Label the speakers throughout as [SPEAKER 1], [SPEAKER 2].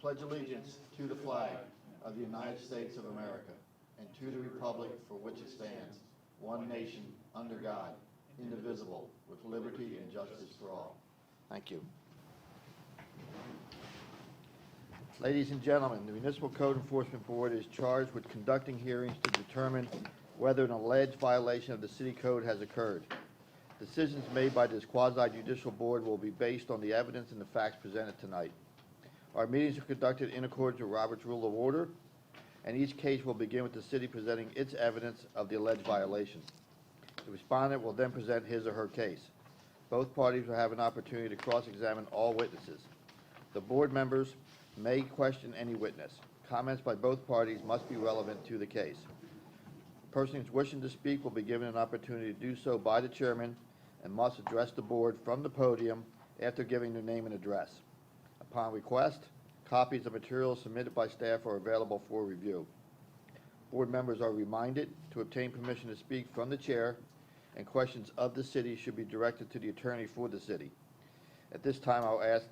[SPEAKER 1] pledge allegiance to the flag of the United States of America and to the republic for which it stands, one nation, under God, indivisible, with liberty and justice for all. Thank you. Ladies and gentlemen, the Municipal Code Enforcement Board is charged with conducting hearings to determine whether an alleged violation of the city code has occurred. Decisions made by this quasi-judicial board will be based on the evidence and the facts presented tonight. Our meetings are conducted in accordance with Robert's Rule of Order, and each case will begin with the city presenting its evidence of the alleged violation. The respondent will then present his or her case. Both parties will have an opportunity to cross-examine all witnesses. The board members may question any witness. Comments by both parties must be relevant to the case. Persons wishing to speak will be given an opportunity to do so by the chairman and must address the board from the podium after giving their name and address. Upon request, copies of materials submitted by staff are available for review. Board members are reminded to obtain permission to speak from the chair, and questions of the city should be directed to the attorney for the city. At this time, I'll ask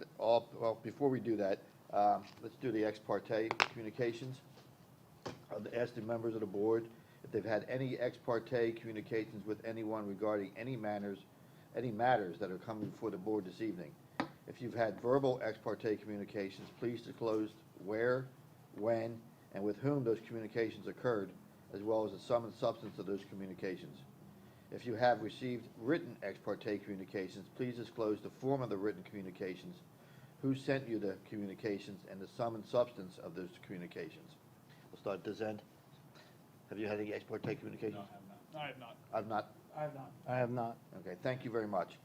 [SPEAKER 1] before we do that, let's do the ex parte communications. I'll ask the members of the board if they've had any ex parte communications with anyone regarding any matters that are coming before the board this evening. If you've had verbal ex parte communications, please disclose where, when, and with whom those communications occurred, as well as the sum and substance of those communications. If you have received written ex parte communications, please disclose the form of the written communications, who sent you the communications, and the sum and substance of those communications. We'll start at this end. Have you had any ex parte communications?
[SPEAKER 2] No, I have not.
[SPEAKER 1] I've not.
[SPEAKER 2] I have not.
[SPEAKER 3] I have not.
[SPEAKER 1] Okay, thank you very much.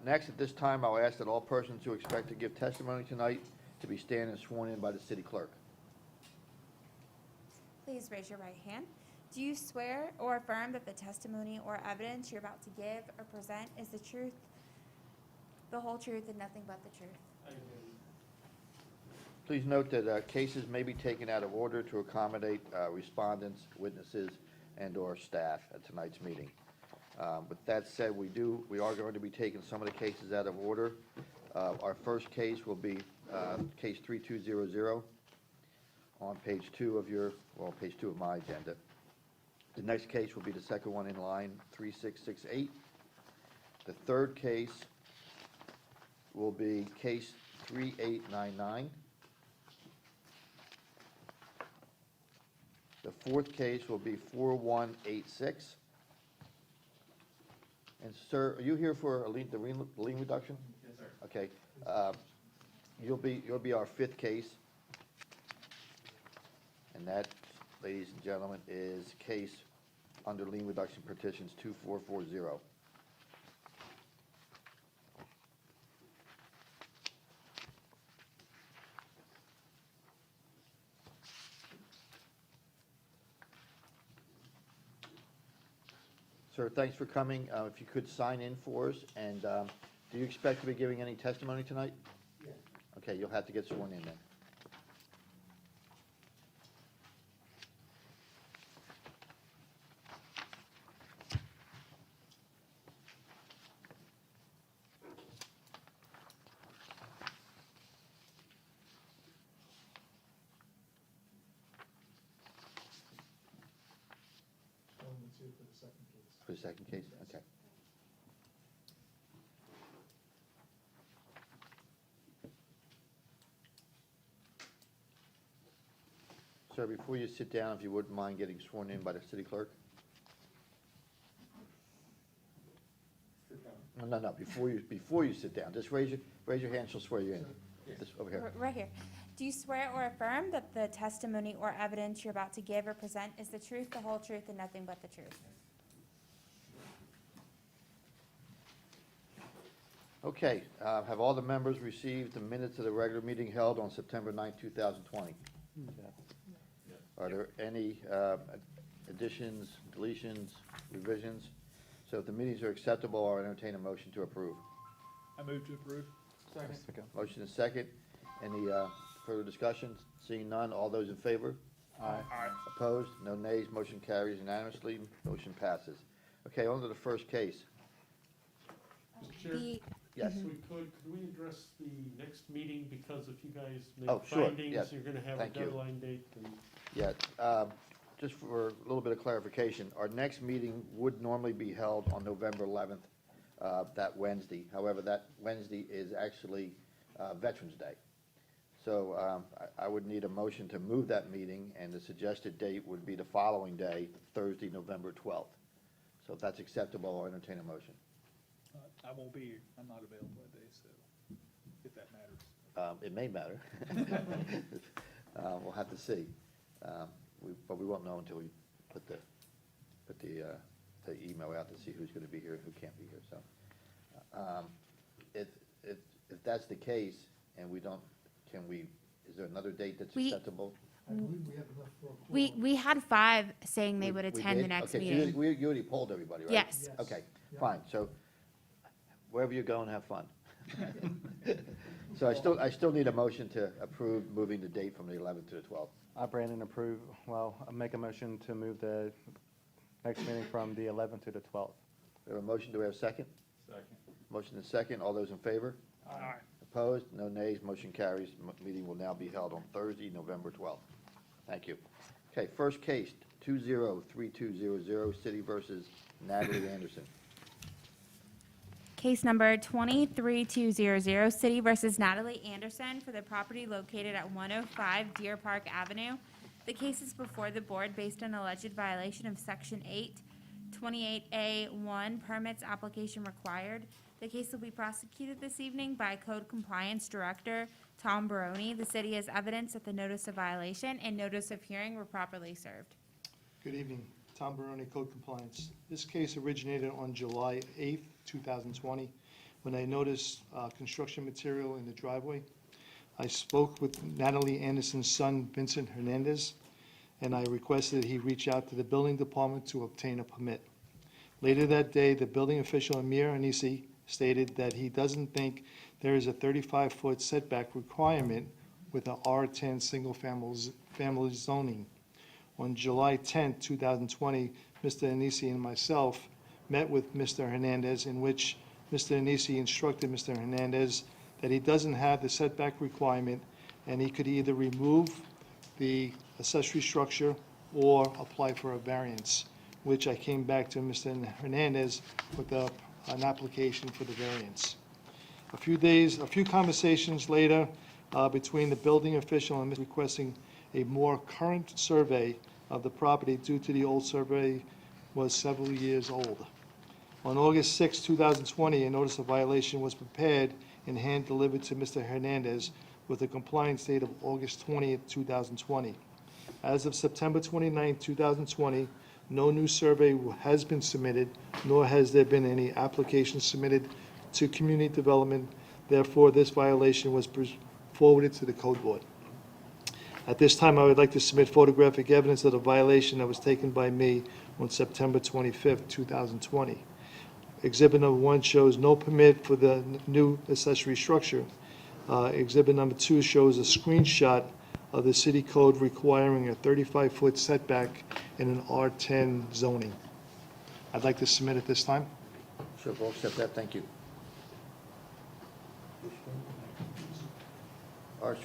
[SPEAKER 1] Next, at this time, I'll ask that all persons who expect to give testimony tonight to be stand and sworn in by the city clerk.
[SPEAKER 4] Please raise your right hand. Do you swear or affirm that the testimony or evidence you're about to give or present is the truth, the whole truth, and nothing but the truth?
[SPEAKER 2] I do.
[SPEAKER 1] Please note that cases may be taken out of order to accommodate respondents, witnesses, and/or staff at tonight's meeting. With that said, we are going to be taking some of the cases out of order. Our first case will be case 3200 on page 2 of page 2 of my agenda. The next case will be the second one in line, 3668. The third case will be case 3899. The fourth case will be 4186. And sir, are you here for the lien reduction?
[SPEAKER 2] Yes, sir.
[SPEAKER 1] Okay. You'll be our fifth case. And that, ladies and gentlemen, is case under lien reduction petitions 2440. Sir, thanks for coming. If you could sign in for us, and do you expect to be giving any testimony tonight?
[SPEAKER 2] Yes.
[SPEAKER 1] Okay, you'll have to get sworn in then. For the second case? Okay. Sir, before you sit down, if you wouldn't mind getting sworn in by the city clerk? No, before you sit down, just raise your hand, she'll swear you in. This, over here.
[SPEAKER 4] Right here. Do you swear or affirm that the testimony or evidence you're about to give or present is the truth, the whole truth, and nothing but the truth?
[SPEAKER 1] Okay, have all the members received the minutes of the regular meeting held on September 9, 2020? Are there any additions, deletions, revisions? So if the meetings are acceptable, I'll entertain a motion to approve.
[SPEAKER 2] I move to approve. Second.
[SPEAKER 1] Motion is second. Any further discussions? Seeing none, all those in favor?
[SPEAKER 2] Aye.
[SPEAKER 1] Opposed? No nays. Motion carries unanimously. Motion passes. Okay, on to the first case.
[SPEAKER 2] Mr. Chair,
[SPEAKER 1] Yes.
[SPEAKER 3] If we could we address the next meeting, because if you guys
[SPEAKER 1] Oh,
[SPEAKER 3] make
[SPEAKER 1] sure,
[SPEAKER 3] findings,
[SPEAKER 1] yes.
[SPEAKER 3] you're gonna have a
[SPEAKER 1] Thank you.
[SPEAKER 3] deadline date, and
[SPEAKER 1] Yeah, just for a little bit of clarification, our next meeting would normally be held on November 11th, that Wednesday. However, that Wednesday is actually Veterans Day. So I would need a motion to move that meeting, and the suggested date would be the following day, Thursday, November 12th. So if that's acceptable, I'll entertain a motion.
[SPEAKER 2] I won't be here. I'm not available that day, so if that matters.
[SPEAKER 1] It may matter. We'll have to see. But we won't know until we put the email out to see who's going to be here and who can't be here. So if that's the case, and we don't, is there another date that's
[SPEAKER 4] We-
[SPEAKER 1] acceptable?
[SPEAKER 5] I believe we have enough for a quorum.
[SPEAKER 4] We had 5 saying they
[SPEAKER 1] We-
[SPEAKER 4] would
[SPEAKER 1] we
[SPEAKER 4] attend the
[SPEAKER 1] did?
[SPEAKER 4] next
[SPEAKER 1] Okay, so
[SPEAKER 4] meeting.
[SPEAKER 1] you already polled everybody, right?
[SPEAKER 4] Yes.
[SPEAKER 5] Yes.
[SPEAKER 1] Okay,
[SPEAKER 5] Yeah.
[SPEAKER 1] fine. So wherever you're going, have fun. So I still need a motion to approve moving the date from the 11th to the 12th.
[SPEAKER 6] I, Brandon, I make a motion to move the next meeting from the 11th to the 12th.
[SPEAKER 1] We have a motion, do we have a second?
[SPEAKER 2] Second.
[SPEAKER 1] Motion is second, all those in favor?
[SPEAKER 2] Aye.
[SPEAKER 1] Opposed? No nays, motion carries. Meeting will now be held on Thursday, November 12th. Thank you. Okay, first case, 203200, City versus Natalie Anderson.
[SPEAKER 4] Case number 23200, City versus Natalie Anderson for the property located at 105 Deer Park Avenue. The case is before the board based on alleged violation of Section 8, 28A1, permits application required. The case will be prosecuted this evening by Code Compliance Director Tom Baroni. The city has evidence that the notice of violation and notice of hearing were properly served.
[SPEAKER 5] Good evening, Tom Baroni, Code Compliance. This case originated on July 8th, 2020, when I noticed construction material in the driveway. I spoke with Natalie Anderson's son, Vincent Hernandez, and I requested that he reach out to the building department to obtain a permit. Later that day, the building official, Amir Anisi, stated that he doesn't think there is a 35-foot setback requirement with a R10 single-family zoning. On July 10, 2020, Mr. Anisi and myself met with Mr. Hernandez, in which Mr. Anisi instructed Mr. Hernandez that he doesn't have the setback requirement, and he could either remove the accessory structure or apply for a variance, which I came back to Mr. Hernandez with an application for the variance. A few conversations later, between the building official and Mr. requesting a more current survey of the property due to the old survey was several years old. On August 6, 2020, a notice of violation was prepared and hand-delivered to Mr. Hernandez with a compliance date of August 20, 2020. As of September 29, 2020, no new survey has been submitted, nor has there been any application submitted to community development. Therefore, this violation was forwarded to the Code Board. At this time, I would like to submit photographic evidence of the violation that was taken by me on September 25, 2020. Exhibit number 1 shows no permit for the new accessory structure. Exhibit number 2 shows a screenshot of the city code requiring a 35-foot setback in an R10 zoning. I'd like to submit at this time.
[SPEAKER 1] Sure, we'll accept that, thank you. Our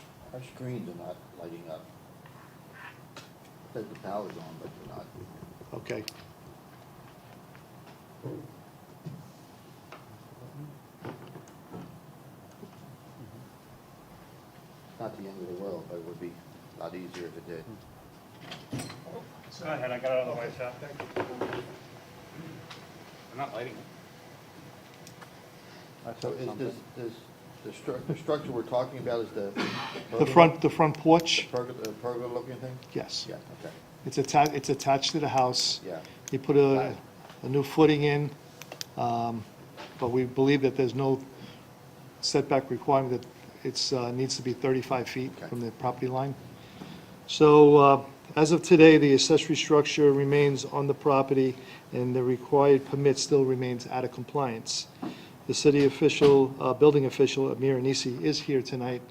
[SPEAKER 1] screens are not lighting up. It says the power's on, but they're not.
[SPEAKER 5] Okay.
[SPEAKER 1] Not the end of the world, but it would be a lot easier if it did.
[SPEAKER 7] Go ahead, I got it out of the way, Seth. I'm not lighting it.
[SPEAKER 6] I
[SPEAKER 1] So
[SPEAKER 6] said
[SPEAKER 1] is
[SPEAKER 6] something.
[SPEAKER 1] the structure we're talking about is the
[SPEAKER 5] The front porch,
[SPEAKER 1] pergola looking thing?
[SPEAKER 5] yes.
[SPEAKER 1] Yeah, okay,
[SPEAKER 5] It's attached to the house.
[SPEAKER 1] yeah.
[SPEAKER 5] He put a new footing in, but we believe that there's no setback requirement, that it's, needs to be 35 feet
[SPEAKER 1] Okay.
[SPEAKER 5] from the property line. So, as of today, the accessory structure remains on the property, and the required permit still remains out of compliance. The city official, building official, Amir Anisi, is here tonight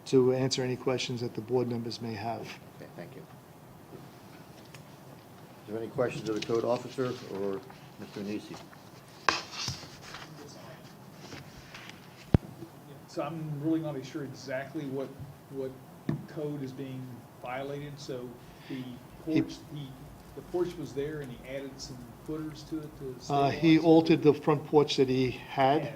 [SPEAKER 5] to answer any questions that the board members may have.
[SPEAKER 1] Okay, thank you. Is there any questions of the code officer or Mr. Nisi?
[SPEAKER 2] So I'm really not exactly sure exactly what code is being violated, so the porch, the porch was there and he added some footers to it to stabilize
[SPEAKER 5] He
[SPEAKER 2] it?
[SPEAKER 5] altered the front porch that he had,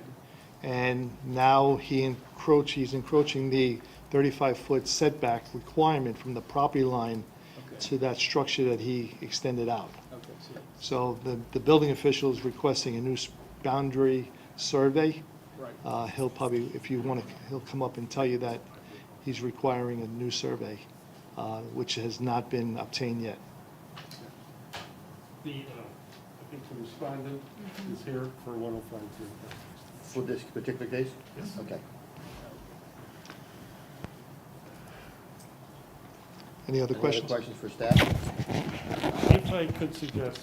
[SPEAKER 5] and now he's encroaching the 35-foot setback requirement from the property line
[SPEAKER 2] Okay,
[SPEAKER 5] to that structure that he extended out.
[SPEAKER 2] okay,
[SPEAKER 5] So the building official is requesting a new boundary survey.
[SPEAKER 2] right.
[SPEAKER 5] He'll probably, if you want to, he'll come up and tell you that he's requiring a new survey, which has not been obtained yet.
[SPEAKER 3] I think the respondent is here for 105
[SPEAKER 1] For this particular case?
[SPEAKER 3] Yes.
[SPEAKER 1] Okay.
[SPEAKER 5] Any other questions?
[SPEAKER 1] Any other questions for staff?
[SPEAKER 3] If I could suggest,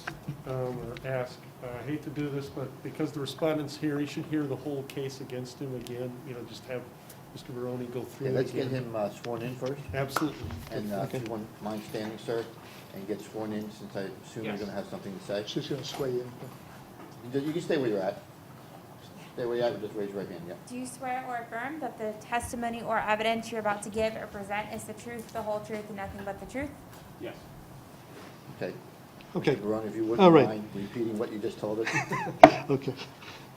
[SPEAKER 3] or ask, I hate to do this, but because the respondent's here, he should hear the whole case against him again, just have Mr. Barone go through
[SPEAKER 1] Okay,
[SPEAKER 3] it
[SPEAKER 1] let's get
[SPEAKER 3] again.
[SPEAKER 1] him sworn in first,
[SPEAKER 3] Absolutely.
[SPEAKER 1] and if you wouldn't mind standing, sir, and get sworn in, since I assume you're
[SPEAKER 3] Yes.
[SPEAKER 1] gonna have something to say.
[SPEAKER 5] She's going to swear you in.
[SPEAKER 1] You can stay where you're at. Stay where you're at, and just raise your right hand, yeah.
[SPEAKER 4] Do you swear or affirm that the testimony or evidence you're about to give or present is the truth, the whole truth, and nothing but the truth?
[SPEAKER 3] Yes.
[SPEAKER 1] Okay.
[SPEAKER 5] Okay.
[SPEAKER 1] Mr. Barone, if you
[SPEAKER 5] All
[SPEAKER 1] wouldn't
[SPEAKER 5] right.
[SPEAKER 1] mind repeating what you just told us.
[SPEAKER 5] Okay.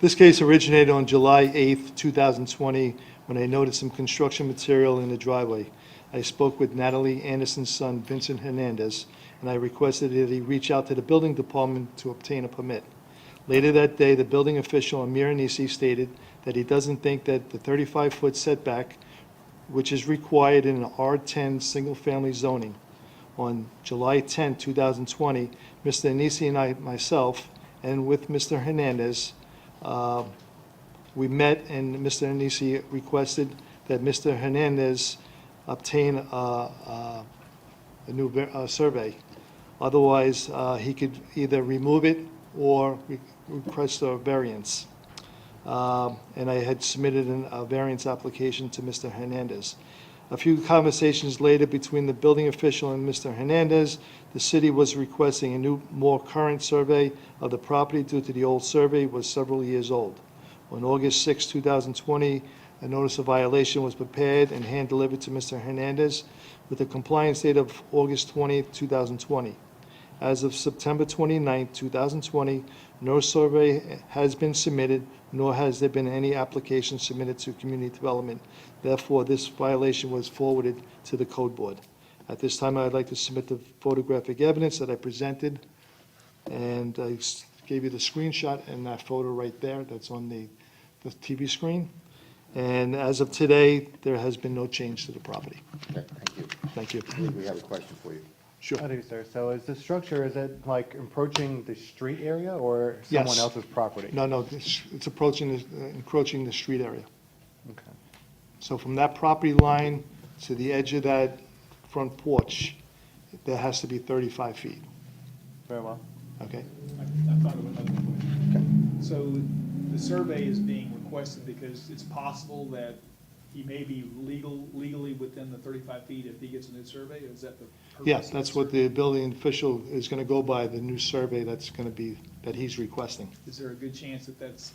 [SPEAKER 5] This case originated on July 8th, 2020, when I noticed some construction material in the driveway. I spoke with Natalie Anderson's son, Vincent Hernandez, and I requested that he reach out to the building department to obtain a permit. Later that day, the building official, Amir Anisi, stated that he doesn't think that the 35-foot setback, which is required in an R10 single-family zoning. On July 10, 2020, Mr. Anisi and myself, and with Mr. Hernandez, we met, and Mr. Anisi requested that Mr. Hernandez obtain a new survey. Otherwise, he could either remove it or request a variance. And I had submitted a variance application to Mr. Hernandez. A few conversations later between the building official and Mr. Hernandez, the city was requesting a new, more current survey of the property due to the old survey was several years old. On August 6, 2020, a notice of violation was prepared and hand-delivered to Mr. Hernandez with a compliance date of August 20, 2020. As of September 29, 2020, no survey has been submitted, nor has there been any application submitted to community development. Therefore, this violation was forwarded to the code board. At this time, I'd like to submit the photographic evidence that I presented, and I gave you the screenshot and that photo right there that's on the TV screen. And as of today, there has been no change to the property.
[SPEAKER 1] Okay, thank you.
[SPEAKER 5] Thank you.
[SPEAKER 1] I think we have a question for you.
[SPEAKER 5] Sure.
[SPEAKER 6] I do, sir. So is the structure, is it like approaching the street area or someone
[SPEAKER 5] Yes.
[SPEAKER 6] else's property?
[SPEAKER 5] No, it's approaching, encroaching the street area.
[SPEAKER 6] Okay.
[SPEAKER 5] So from that property line to the edge of that front porch, there has to be 35 feet,
[SPEAKER 6] Very well.
[SPEAKER 5] okay?
[SPEAKER 2] I thought of another question. So the survey is being requested because it's possible that he may be legally within the 35 feet if he gets a new survey? Is that the purpose?
[SPEAKER 5] Yes,
[SPEAKER 2] of
[SPEAKER 5] that's
[SPEAKER 2] the
[SPEAKER 5] what
[SPEAKER 2] survey?
[SPEAKER 5] the building official is gonna go by, the new survey that's gonna be, that he's requesting.
[SPEAKER 2] Is there a good chance that that's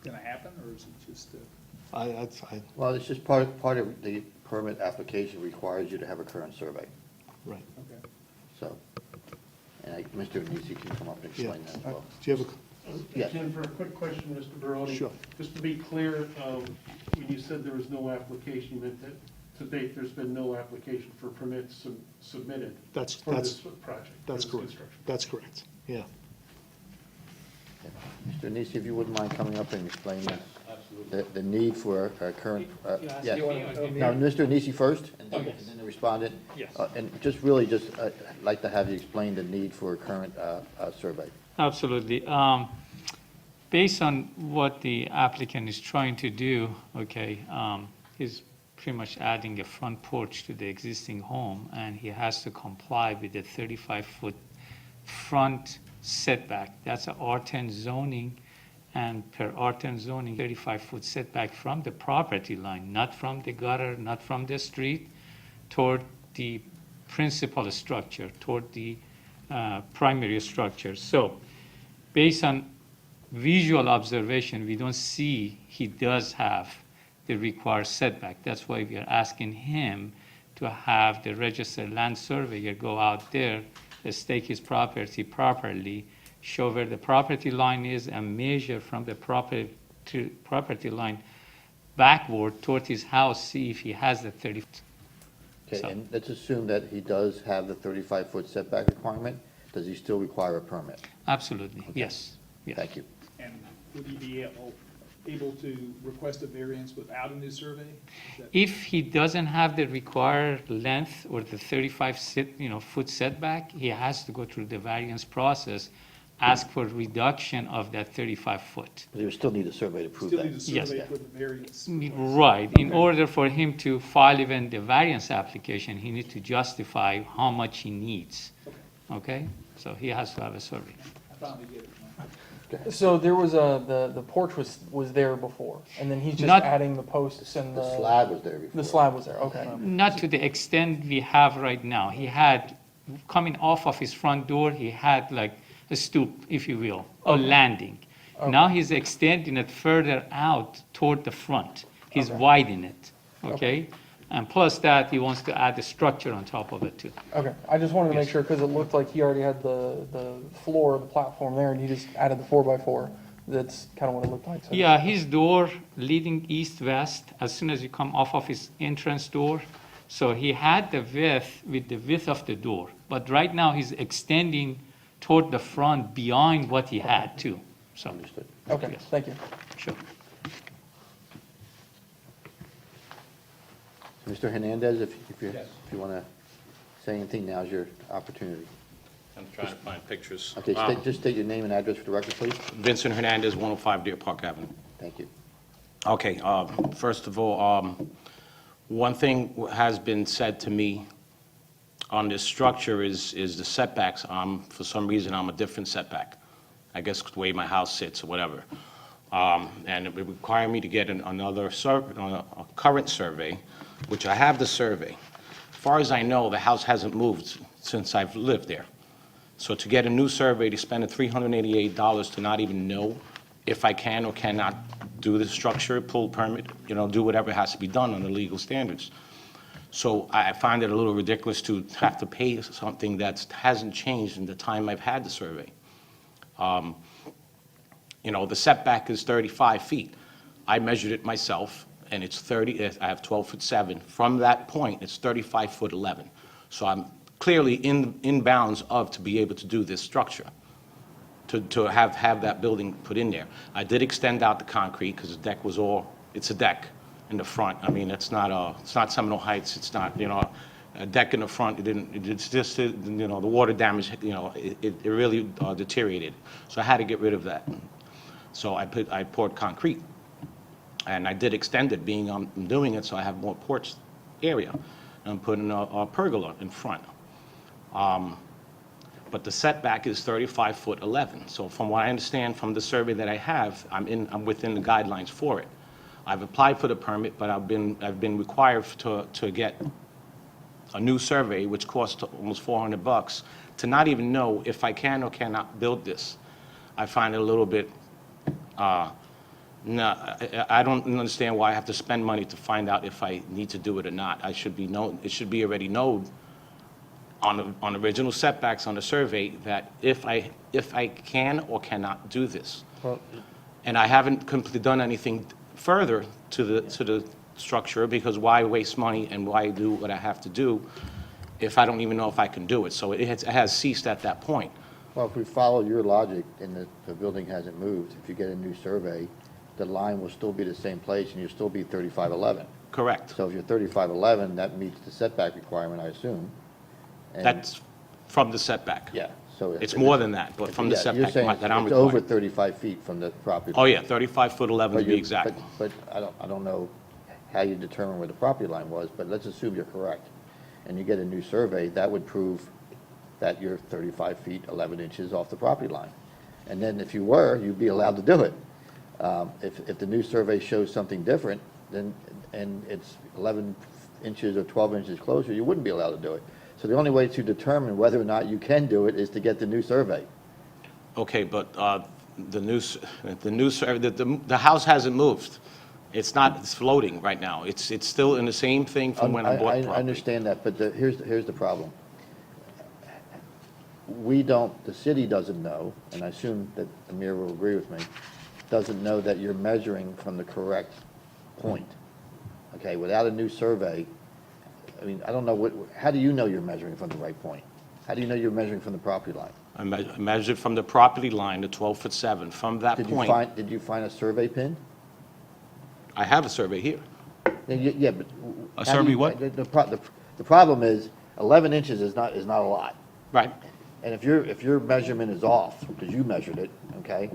[SPEAKER 2] gonna happen, or is it just,
[SPEAKER 5] I,
[SPEAKER 1] Well, it's just part of the permit application requires you to have a current survey,
[SPEAKER 5] right,
[SPEAKER 2] okay.
[SPEAKER 1] so. And Mr. Nisi can come up and
[SPEAKER 5] yeah.
[SPEAKER 1] explain that as well.
[SPEAKER 5] Do you have
[SPEAKER 1] Yes.
[SPEAKER 3] Ken, for a quick question, Mr. Barone.
[SPEAKER 5] Sure.
[SPEAKER 3] Just to be clear, when you said there was no application, you meant that to date, there's been no application for permits submitted
[SPEAKER 5] that's
[SPEAKER 3] for this project? for
[SPEAKER 5] that's
[SPEAKER 3] this
[SPEAKER 5] correct.
[SPEAKER 3] construction.
[SPEAKER 5] That's correct, yeah.
[SPEAKER 1] Mr. Nisi, if you wouldn't mind coming up and explaining the need for a current, yes. Now, Mr. Nisi first, and then the respondent.
[SPEAKER 7] Yes.
[SPEAKER 1] And just really just, like to have you explain the need for a current survey.
[SPEAKER 8] Absolutely. Based on what the applicant is trying to do, okay, he's pretty much adding a front porch to the existing home, and he has to comply with the 35-foot front setback. That's a R10 zoning, and per R10 zoning, 35-foot setback from the property line, not from the gutter, not from the street, toward the principal structure, toward the primary structure. So, based on visual observation, we don't see he does have the required setback. That's why we are asking him to have the registered land surveyor go out there, stake his property properly, show where the property line is, and measure from the property line backward toward his house, see if he has the 30.
[SPEAKER 1] Okay,
[SPEAKER 8] So-
[SPEAKER 1] and let's assume that he does have the 35-foot setback requirement. Does he still require a permit?
[SPEAKER 8] Absolutely, yes. Yes.
[SPEAKER 1] Thank you.
[SPEAKER 2] And would he be able to request a variance without a new survey? Is that-
[SPEAKER 8] If he doesn't have the required length or the 35 foot setback, he has to go through the variance process, ask for reduction of that 35 foot.
[SPEAKER 1] But he would still need a survey to prove
[SPEAKER 2] Still
[SPEAKER 1] that.
[SPEAKER 2] need a
[SPEAKER 8] Yes.
[SPEAKER 2] survey for the variance.
[SPEAKER 8] Right, in
[SPEAKER 2] Okay.
[SPEAKER 8] order for him to file even the variance application, he needs to justify how much he needs, okay? So he has to have a survey.
[SPEAKER 2] I finally get it.
[SPEAKER 9] So there was the porch was there before, and then he's just
[SPEAKER 8] Not-
[SPEAKER 9] adding the posts and
[SPEAKER 1] The slab was there before.
[SPEAKER 9] The slab was there, okay.
[SPEAKER 8] Not to the extent we have right now. He had, coming off of his front door, he had like a stoop, if you will, or landing. Now he's extending it further out toward the front. He's
[SPEAKER 9] Okay.
[SPEAKER 8] widening it, okay? And plus that, he wants to add the structure on top of it too.
[SPEAKER 9] Okay, I just wanted to make
[SPEAKER 8] Yes.
[SPEAKER 9] sure, because it looked like he already had the floor, the platform there, and he just added the 4x4. That's kind of what it looked like. So-
[SPEAKER 8] Yeah, his door leading east-west, as soon as you come off of his entrance door. So he had the width with the width of the door, but right now he's extending toward the front beyond what he had too. So,
[SPEAKER 1] Understood.
[SPEAKER 9] Okay,
[SPEAKER 8] Yes.
[SPEAKER 9] thank you.
[SPEAKER 8] sure.
[SPEAKER 1] Mr. Hernandez, if
[SPEAKER 2] Yes.
[SPEAKER 1] you want to say anything, now's your opportunity.
[SPEAKER 10] I'm trying to find pictures.
[SPEAKER 1] Okay, just state your name and address for the record, please.
[SPEAKER 10] Vincent Hernandez, 105 Deer Park Avenue.
[SPEAKER 1] Thank you.
[SPEAKER 10] Okay, first of all, one thing has been said to me on this structure is the setbacks. For some reason, I'm a different setback. I guess the way my house sits or whatever. And it would require me to get another a current survey, which I have the survey. As far as I know, the house hasn't moved since I've lived there. So to get a new survey, to spend $388 to not even know if I can or cannot do the structure, pull permit, do whatever has to be done under legal standards. So I find it a little ridiculous to have to pay something that hasn't changed in the time I've had the survey. The setback is 35 feet. I measured it myself, and it's 30, I have 12'7". From that point, it's 35'11". So I'm clearly in bounds to be able to do this structure, to have that building put in there. I did extend out the concrete because the deck was it's a deck in the front. I mean, it's not Seminole Heights, it's not, a deck in the front, it's just, the water damage, it really deteriorated. So I had to get rid of that. So I poured concrete, and I did extend it, being I'm doing it so I have more porch area. And I'm putting a pergola in front. But the setback is 35'11". So from what I understand from the survey that I have, I'm within the guidelines for it. I've applied for the permit, but I've been required to get a new survey, which costs almost $400, to not even know if I can or cannot build this. I find it a little bit, no, I don't understand why I have to spend money to find out if I need to do it or not. It should be already known on original setbacks on the survey that if I can or cannot do this.
[SPEAKER 6] Well,
[SPEAKER 10] And I haven't completely done anything further to the structure, because why waste money and why do what I have to do if I don't even know if I can do it? So it has ceased at that point.
[SPEAKER 1] Well, if we follow your logic and the building hasn't moved, if you get a new survey, the line will still be the same place and you'll still be 35'11".
[SPEAKER 10] Correct.
[SPEAKER 1] So if you're 35'11", that meets the setback requirement, I assume. And-
[SPEAKER 10] That's from the setback.
[SPEAKER 1] Yeah, so.
[SPEAKER 10] It's more than that, but from the
[SPEAKER 1] Yeah, you're
[SPEAKER 10] setback
[SPEAKER 1] saying
[SPEAKER 10] that I'm
[SPEAKER 1] it's over
[SPEAKER 10] required.
[SPEAKER 1] 35 feet from the property.
[SPEAKER 10] Oh, yeah, 35'11" to
[SPEAKER 1] But
[SPEAKER 10] be
[SPEAKER 1] you-
[SPEAKER 10] exact.
[SPEAKER 1] But I don't know how you determine where the property line was, but let's assume you're correct. And you get a new survey, that would prove that you're 35 feet, 11 inches off the property line. And then if you were, you'd be allowed to do it. If the new survey shows something different, then, and it's 11 inches or 12 inches closer, you wouldn't be allowed to do it. So the only way to determine whether or not you can do it is to get the new survey.
[SPEAKER 10] Okay, but the house hasn't moved. It's not, it's floating right now. It's still in the same thing from when I bought
[SPEAKER 1] I
[SPEAKER 10] property.
[SPEAKER 1] understand that, but here's the problem. We don't, the city doesn't know, and I assume that Amir will agree with me, doesn't know that you're measuring from the correct point. Okay, without a new survey, I mean, I don't know how do you know you're measuring from the right point? How do you know you're measuring from the property line?
[SPEAKER 10] I measured from the property line to 12'7". From that point,
[SPEAKER 1] Did you find a survey pin?
[SPEAKER 10] I have a survey here.
[SPEAKER 1] Yeah, but.
[SPEAKER 10] A
[SPEAKER 1] how do
[SPEAKER 10] survey
[SPEAKER 1] you-
[SPEAKER 10] what?
[SPEAKER 1] The problem is, 11 inches is not a lot.
[SPEAKER 10] Right.
[SPEAKER 1] And if your measurement is off, because you measured it, okay,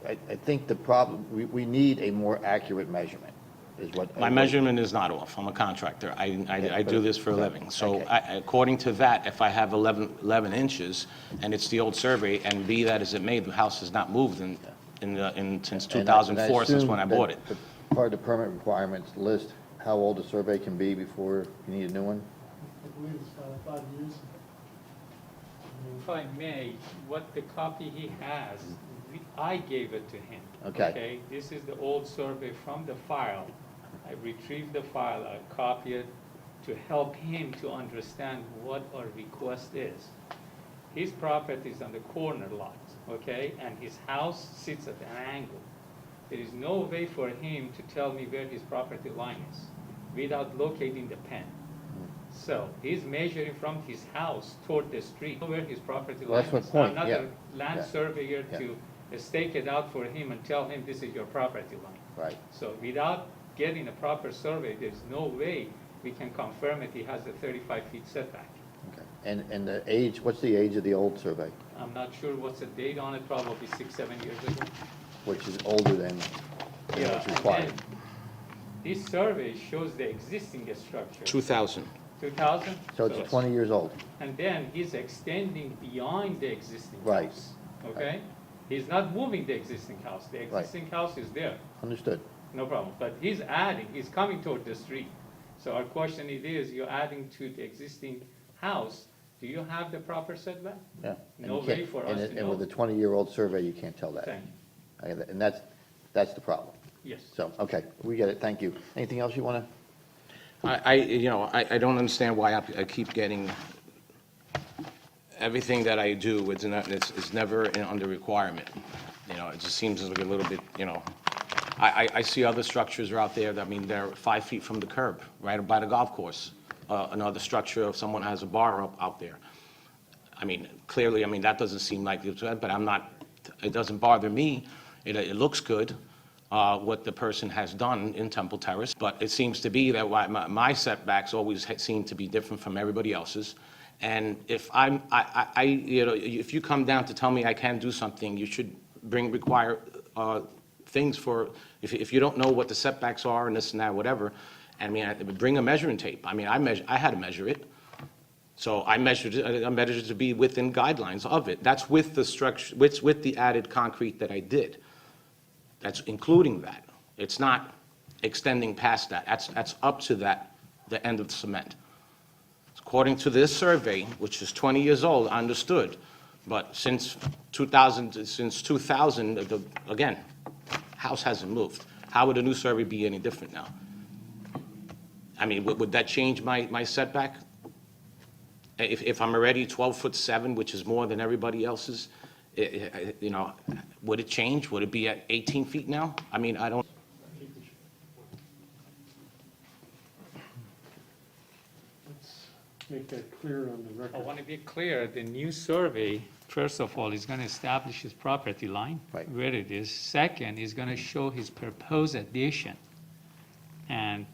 [SPEAKER 1] I think the problem, we need a more accurate measurement, is what.
[SPEAKER 10] My measurement is not off. I'm a contractor. I do this for a living. So according to that, if I have 11 inches, and it's the old survey, and be that as it may, the house has not moved since
[SPEAKER 1] And I
[SPEAKER 10] 2004, since when I
[SPEAKER 1] assume
[SPEAKER 10] bought
[SPEAKER 1] that
[SPEAKER 10] it.
[SPEAKER 1] the Part of the permit requirements list how old a survey can be before you need a new one?
[SPEAKER 3] I believe it's 5 years.
[SPEAKER 8] If I may, what the copy he has, I gave it to him.
[SPEAKER 1] Okay.
[SPEAKER 8] This is the old survey from the file. I retrieved the file, I copied it to help him to understand what our request is. His property is on the corner lot, okay, and his house sits at an angle. There is no way for him to tell me where his property line is without locating the pen. So he's measuring from his house toward the street, where his property
[SPEAKER 1] Well,
[SPEAKER 8] line
[SPEAKER 1] that's
[SPEAKER 8] is.
[SPEAKER 1] my point,
[SPEAKER 8] I'm not
[SPEAKER 1] yeah,
[SPEAKER 8] a land
[SPEAKER 1] yeah,
[SPEAKER 8] surveyor
[SPEAKER 1] yeah.
[SPEAKER 8] to stake it out for him and tell him this is your property line.
[SPEAKER 1] Right.
[SPEAKER 8] So without getting a proper survey, there's no way we can confirm it, he has a 35 feet setback.
[SPEAKER 1] Okay. And the age, what's the age of the old survey,
[SPEAKER 8] I'm not sure what's the date on it, probably 6, 7 years ago.
[SPEAKER 1] which is older than
[SPEAKER 8] Yeah,
[SPEAKER 1] what's
[SPEAKER 8] and
[SPEAKER 1] required?
[SPEAKER 8] then this survey shows the existing structure.
[SPEAKER 10] 2000.
[SPEAKER 8] 2000?
[SPEAKER 1] So it's 20 years old.
[SPEAKER 8] And then he's extending beyond the existing
[SPEAKER 1] Right.
[SPEAKER 8] house, okay? He's not moving the existing house, the
[SPEAKER 1] Right.
[SPEAKER 8] existing house is there,
[SPEAKER 1] Understood.
[SPEAKER 8] no problem. But he's adding, he's coming toward the street. So our question it is, you're adding to the existing house, do you have the proper setback?
[SPEAKER 1] Yeah. And
[SPEAKER 8] No
[SPEAKER 1] you can't-
[SPEAKER 8] way for
[SPEAKER 1] and
[SPEAKER 8] us
[SPEAKER 1] it-
[SPEAKER 8] to
[SPEAKER 1] And with
[SPEAKER 8] know.
[SPEAKER 1] a 20-year-old survey, you can't tell that.
[SPEAKER 8] Thank you,
[SPEAKER 1] And that's the problem.
[SPEAKER 8] yes.
[SPEAKER 1] So, okay, we get it, thank you. Anything else you want to?
[SPEAKER 10] I don't understand why I keep getting, everything that I do, it's never under requirement. You know, it just seems like a little bit, I see other structures are out there, that, I mean, they're 5 feet from the curb, right by the golf course. Another structure, if someone has a bar out there. I mean, clearly, that doesn't seem like it's, but it doesn't bother me. It looks good, what the person has done in Temple Terrace, but it seems to be that my setbacks always seem to be different from everybody else's. And if if you come down to tell me I can do something, you should require things for, if you don't know what the setbacks are and this and that, whatever, bring a measuring tape. I had to measure it. So I measured it to be within guidelines of it. That's with the structure, with the added concrete that I did. That's including that. It's not extending past that. That's up to the end of the cement. According to this survey, which is 20 years old, I understood, but since 2000, again, house hasn't moved. How would a new survey be any different now? Would that change my setback? If I'm already 12'7", which is more than everybody else's, would it change? Would it be at 18 feet now? I don't.
[SPEAKER 3] Let's make that clear on the
[SPEAKER 8] I
[SPEAKER 3] record.
[SPEAKER 8] want to be clear, the new survey, first of all, is going to establish his property line,
[SPEAKER 1] Right.
[SPEAKER 8] where it is. Second, is going to show his proposed addition. And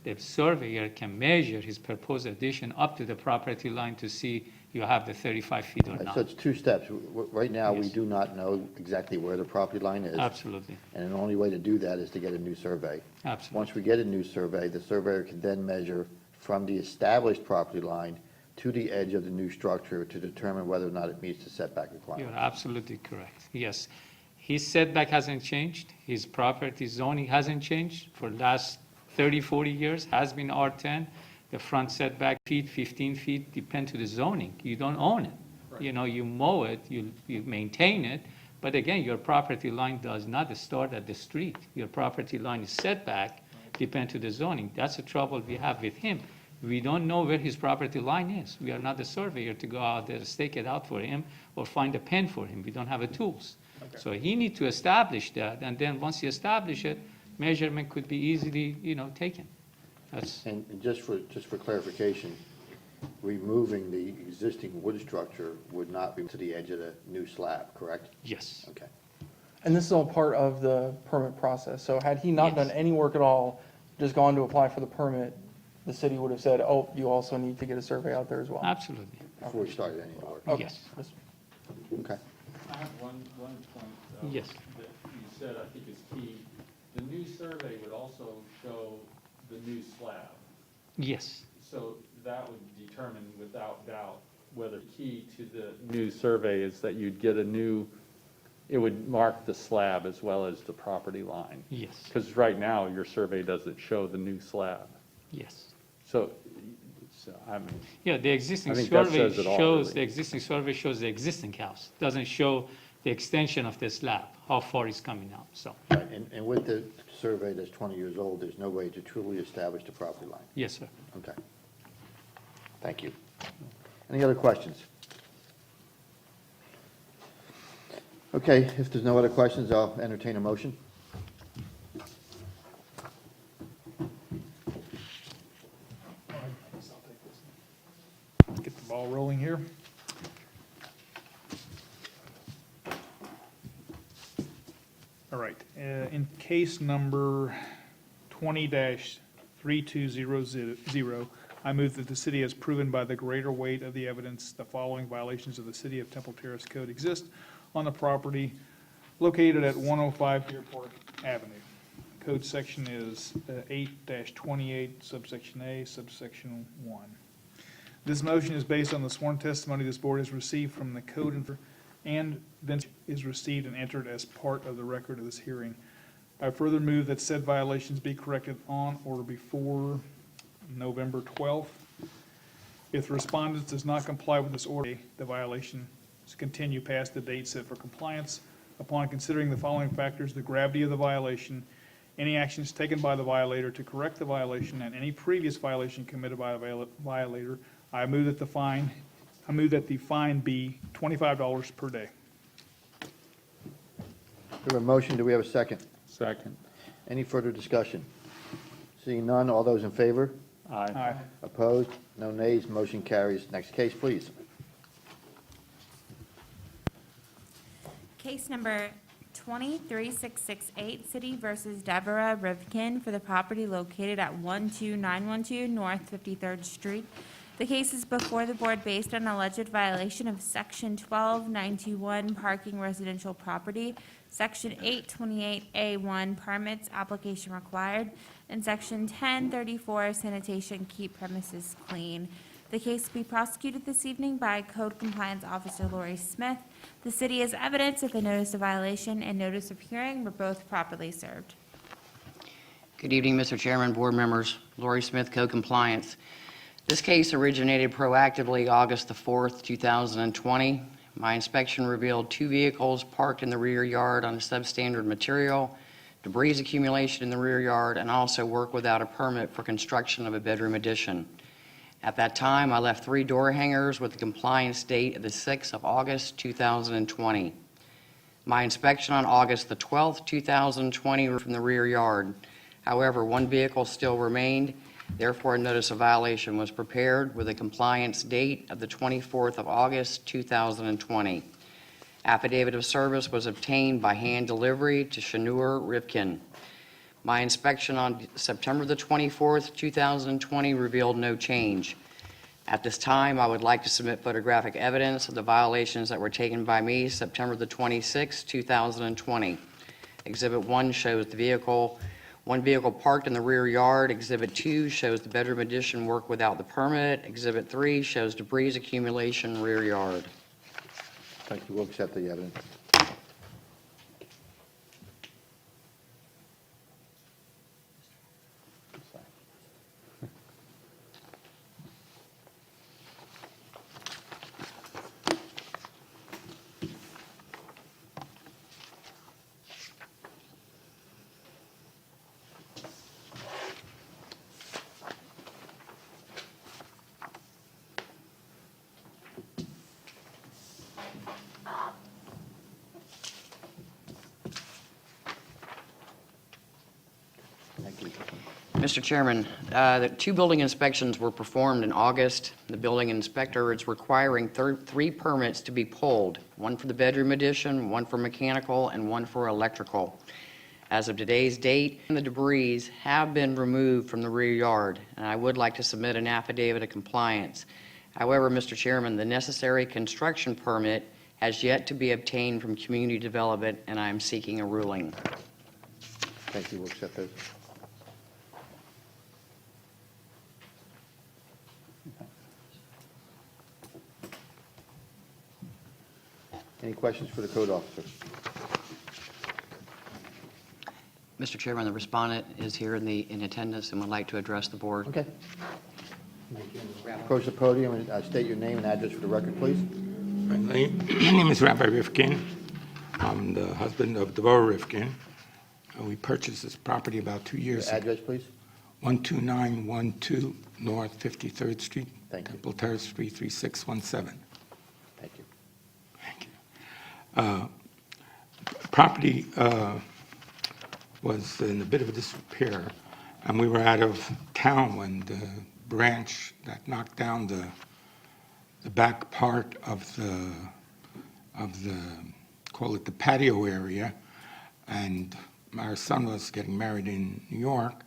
[SPEAKER 8] the surveyor can measure his proposed addition up to the property line to see you have the 35 feet or
[SPEAKER 1] So
[SPEAKER 8] not.
[SPEAKER 1] it's two steps. Right now, we
[SPEAKER 8] Yes.
[SPEAKER 1] do not know exactly where the property line is.
[SPEAKER 8] Absolutely,
[SPEAKER 1] And the only way to do that is to get a new survey.
[SPEAKER 8] absolutely.
[SPEAKER 1] Once we get a new survey, the surveyor can then measure from the established property line to the edge of the new structure to determine whether or not it meets the setback
[SPEAKER 8] You're
[SPEAKER 1] requirement.
[SPEAKER 8] absolutely correct, yes. His setback hasn't changed, his property zoning hasn't changed for the last 30, 40 years, has been R10. The front setback feet, 15 feet, depend to the zoning. You don't own it. You mow it, you maintain it, But again, your property line does not start at the street. Your property line is setback, depend to the zoning. That's the trouble we have with him. We don't know where his property line is. We are not the surveyor to go out there, stake it out for him, or find a pen for him. We don't have the tools.
[SPEAKER 2] Okay.
[SPEAKER 8] So he need to establish that, and then once he establish it, measurement could be easily, taken. That's,
[SPEAKER 1] And just for clarification, removing the existing wood structure would not be to the edge of the new slab, correct?
[SPEAKER 8] yes.
[SPEAKER 1] Okay.
[SPEAKER 9] And this is all part of the permit process. So had he not
[SPEAKER 8] Yes.
[SPEAKER 9] done any work at all, just gone to apply for the permit, the city would have said, oh, you also need to get a survey out there as well.
[SPEAKER 8] Absolutely.
[SPEAKER 1] Before we started any of the work.
[SPEAKER 9] Okay.
[SPEAKER 8] Yes.
[SPEAKER 1] Okay.
[SPEAKER 11] I have one point.
[SPEAKER 8] Yes.
[SPEAKER 11] That you said I think is key. The new survey would also show the new slab.
[SPEAKER 8] Yes.
[SPEAKER 11] So that would determine without doubt whether key to the new survey is that you'd get a new, it would mark the slab as well as the property line.
[SPEAKER 8] Yes.
[SPEAKER 11] Because right now, your survey doesn't show the new slab.
[SPEAKER 8] Yes.
[SPEAKER 11] So I mean,
[SPEAKER 8] Yeah, the existing
[SPEAKER 11] I think that
[SPEAKER 8] survey
[SPEAKER 11] says it all,
[SPEAKER 8] shows,
[SPEAKER 11] really.
[SPEAKER 8] the existing survey shows the existing house, doesn't show the extension of the slab, how far it's coming out, so,
[SPEAKER 1] Right, and with the survey that's 20 years old, there's no way to truly establish the property line.
[SPEAKER 8] yes, sir.
[SPEAKER 1] Okay. Thank you. Any other questions? Okay, if there's no other questions, I'll entertain a motion.
[SPEAKER 2] Get the ball rolling here. All right, in case number 20-3200, I move that the city has proven by the greater weight of the evidence the following violations of the City of Temple Terrace Code exist on the property located at 105 Deer Park Avenue. Code section is 8-28 subsection A, subsection 1. This motion is based on the sworn testimony this board has received from the code and then is received and entered as part of the record of this hearing. I further move that said violations be corrected on or before November 12th. If the respondent does not comply with this order, the violation is continue past the date set for compliance. Upon considering the following factors, the gravity of the violation, any actions taken by the violator to correct the violation, and any previous violation committed by the violator, I move that the fine be $25 per day.
[SPEAKER 1] We have a motion, do we have a second?
[SPEAKER 11] second.
[SPEAKER 1] Any further discussion? Seeing none, all those in favor?
[SPEAKER 2] Aye.
[SPEAKER 1] Opposed? No nays, motion carries. Next case, please.
[SPEAKER 4] Case number 23668, City versus Deborah Rivkin for the property located at 12912 North 53rd Street. The case is before the board based on alleged violation of Section 12921 parking residential property, Section 828A1 permits application required, and Section 1034 sanitation keep premises clean. The case will be prosecuted this evening by Code Compliance Officer Lori Smith. The city has evidence that the notice of violation and notice of hearing were both properly served.
[SPEAKER 12] Good evening, Mr. Chairman, board members. Lori Smith, Code Compliance. This case originated proactively August the 4th, 2020. My inspection revealed 2 vehicles parked in the rear yard on a substandard material, debris accumulation in the rear yard, and also work without a permit for construction of a bedroom addition. At that time, I left 3 door hangers with the compliance date of the 6th of August, 2020. My inspection on August the 12th, 2020 from the rear yard. However, 1 vehicle still remained. Therefore, a notice of violation was prepared with a compliance date of the 24th of August, 2020. Affidavit of service was obtained by hand delivery to Shanur Rivkin. My inspection on September the 24th, 2020 revealed no change. At this time, I would like to submit photographic evidence of the violations that were taken by me September the 26th, 2020. Exhibit 1 shows the vehicle, 1 vehicle parked in the rear yard. Exhibit 2 shows the bedroom addition work without the permit. Exhibit 3 shows debris accumulation rear yard.
[SPEAKER 1] Thank you, we'll accept the evidence.
[SPEAKER 12] Mr. Chairman, the 2 building inspections were performed in August. The building inspector is requiring 3 permits to be pulled, 1 for the bedroom addition, 1 for mechanical, and 1 for electrical. As of today's date, the debris have been removed from the rear yard, and I would like to submit an affidavit of compliance. However, Mr. Chairman, the necessary construction permit has yet to be obtained from community development, and I am seeking a ruling.
[SPEAKER 1] Thank you, we'll accept those. Any questions for the code officer?
[SPEAKER 12] Mr. Chairman, the respondent is here in attendance and would like to address the board.
[SPEAKER 1] Okay. Approach the podium and state your name and address for the record, please.
[SPEAKER 13] My name is Rabbi Rifkin. I'm the husband of Devorah Rifkin. We purchased this property about 2 years
[SPEAKER 1] Your
[SPEAKER 13] ago.
[SPEAKER 1] address, please.
[SPEAKER 13] 12912 North 53rd Street.
[SPEAKER 1] Thank you.
[SPEAKER 13] Temple Terrace, 33617.
[SPEAKER 1] Thank you.
[SPEAKER 13] Thank you. Property was in a bit of disrepair, and we were out of town when the branch that knocked down the back part of the call it the patio area, and our son was getting married in New York,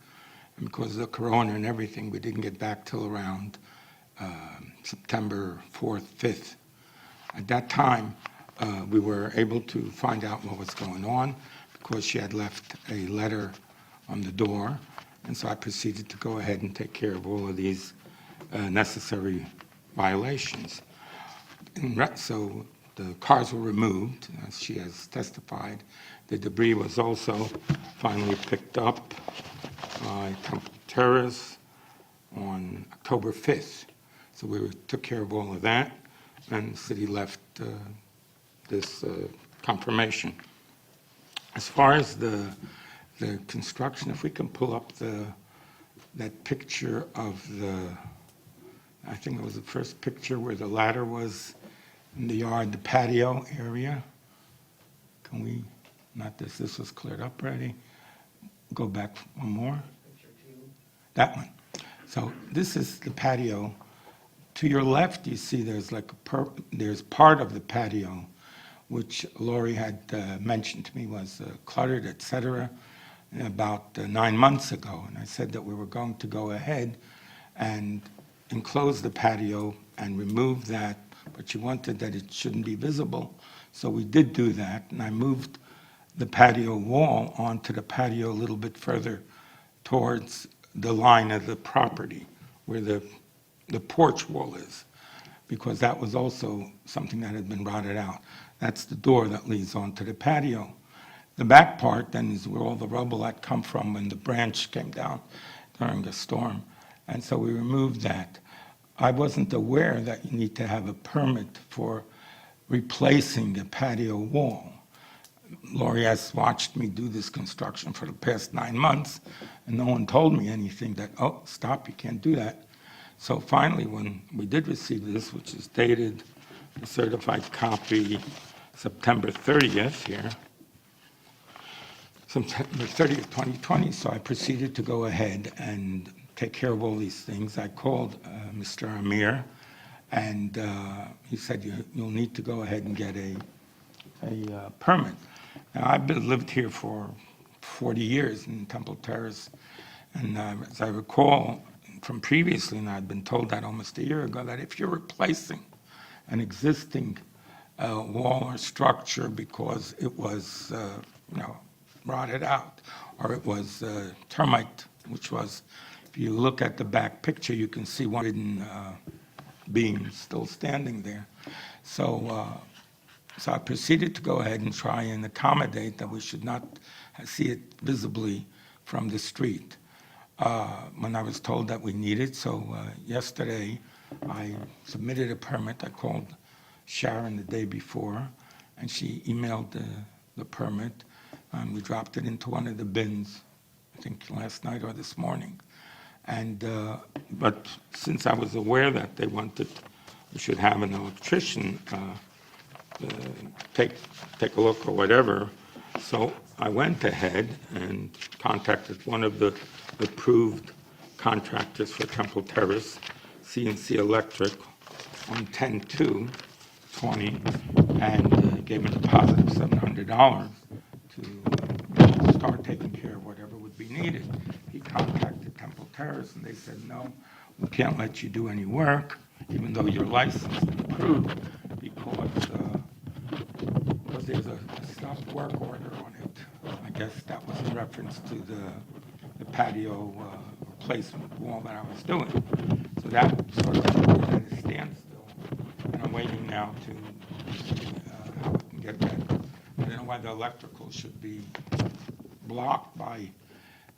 [SPEAKER 13] and because of the corona and everything, we didn't get back till around September 4th, 5th. At that time, we were able to find out what was going on because she had left a letter on the door, and so I proceeded to go ahead and take care of all of these necessary violations. So the cars were removed, as she has testified. The debris was also finally picked up by Temple Terrace on October 5th. So we took care of all of that, and the city left this confirmation. As far as the construction, if we can pull up that picture of I think it was the first picture where the ladder was in the yard, the patio area. Can we, not this was cleared up already. Go back one more. That one. So this is the patio. To your left, you see there's like there's part of the patio which Lori had mentioned to me was cluttered, et cetera, about 9 months ago. And I said that we were going to go ahead and enclose the patio and remove that, but she wanted that it shouldn't be visible. So we did do that, and I moved the patio wall onto the patio a little bit further towards the line of the property where the porch wall is, because that was also something that had been rotted out. That's the door that leads onto the patio. The back part then is where all the rubble had come from when the branch came down during the storm. And so we removed that. I wasn't aware that you need to have a permit for replacing the patio wall. Lori has watched me do this construction for the past 9 months, and no one told me anything that, oh, stop, you can't do that. So finally, when we did receive this, which is dated, the certified copy, September 30th here, September 30th, 2020, so I proceeded to go ahead and take care of all these things. I called Mr. Amir, and he said, you'll need to go ahead and get a permit. Now, I've lived here for 40 years in Temple Terrace, and as I recall from previously, and I'd been told that almost a year ago, that if you're replacing an existing wall or structure because it was, rotted out, or it was termite, which was, if you look at the back picture, you can see one hidden beam still standing there. So I proceeded to go ahead and try and accommodate that we should not see it visibly from the street. When I was told that we needed, so yesterday I submitted a permit. I called Sharon the day before, and she emailed the permit, and we dropped it into one of the bins, I think last night or this morning. And but since I was aware that they wanted, we should have an electrician take a look or whatever, So I went ahead and contacted one of the approved contractors for Temple Terrace, CNC Electric, on 10/2/20, and gave him a deposit of $700 to start taking care of whatever would be needed. He contacted Temple Terrace, and they said, no, we can't let you do any work, even though you're licensed and approved, because there's a stop work order on it. I guess that was in reference to the patio replacement wall that I was doing. So that sort of put it at a standstill, and I'm waiting now to see how we can get that. I don't know why the electrical should be blocked by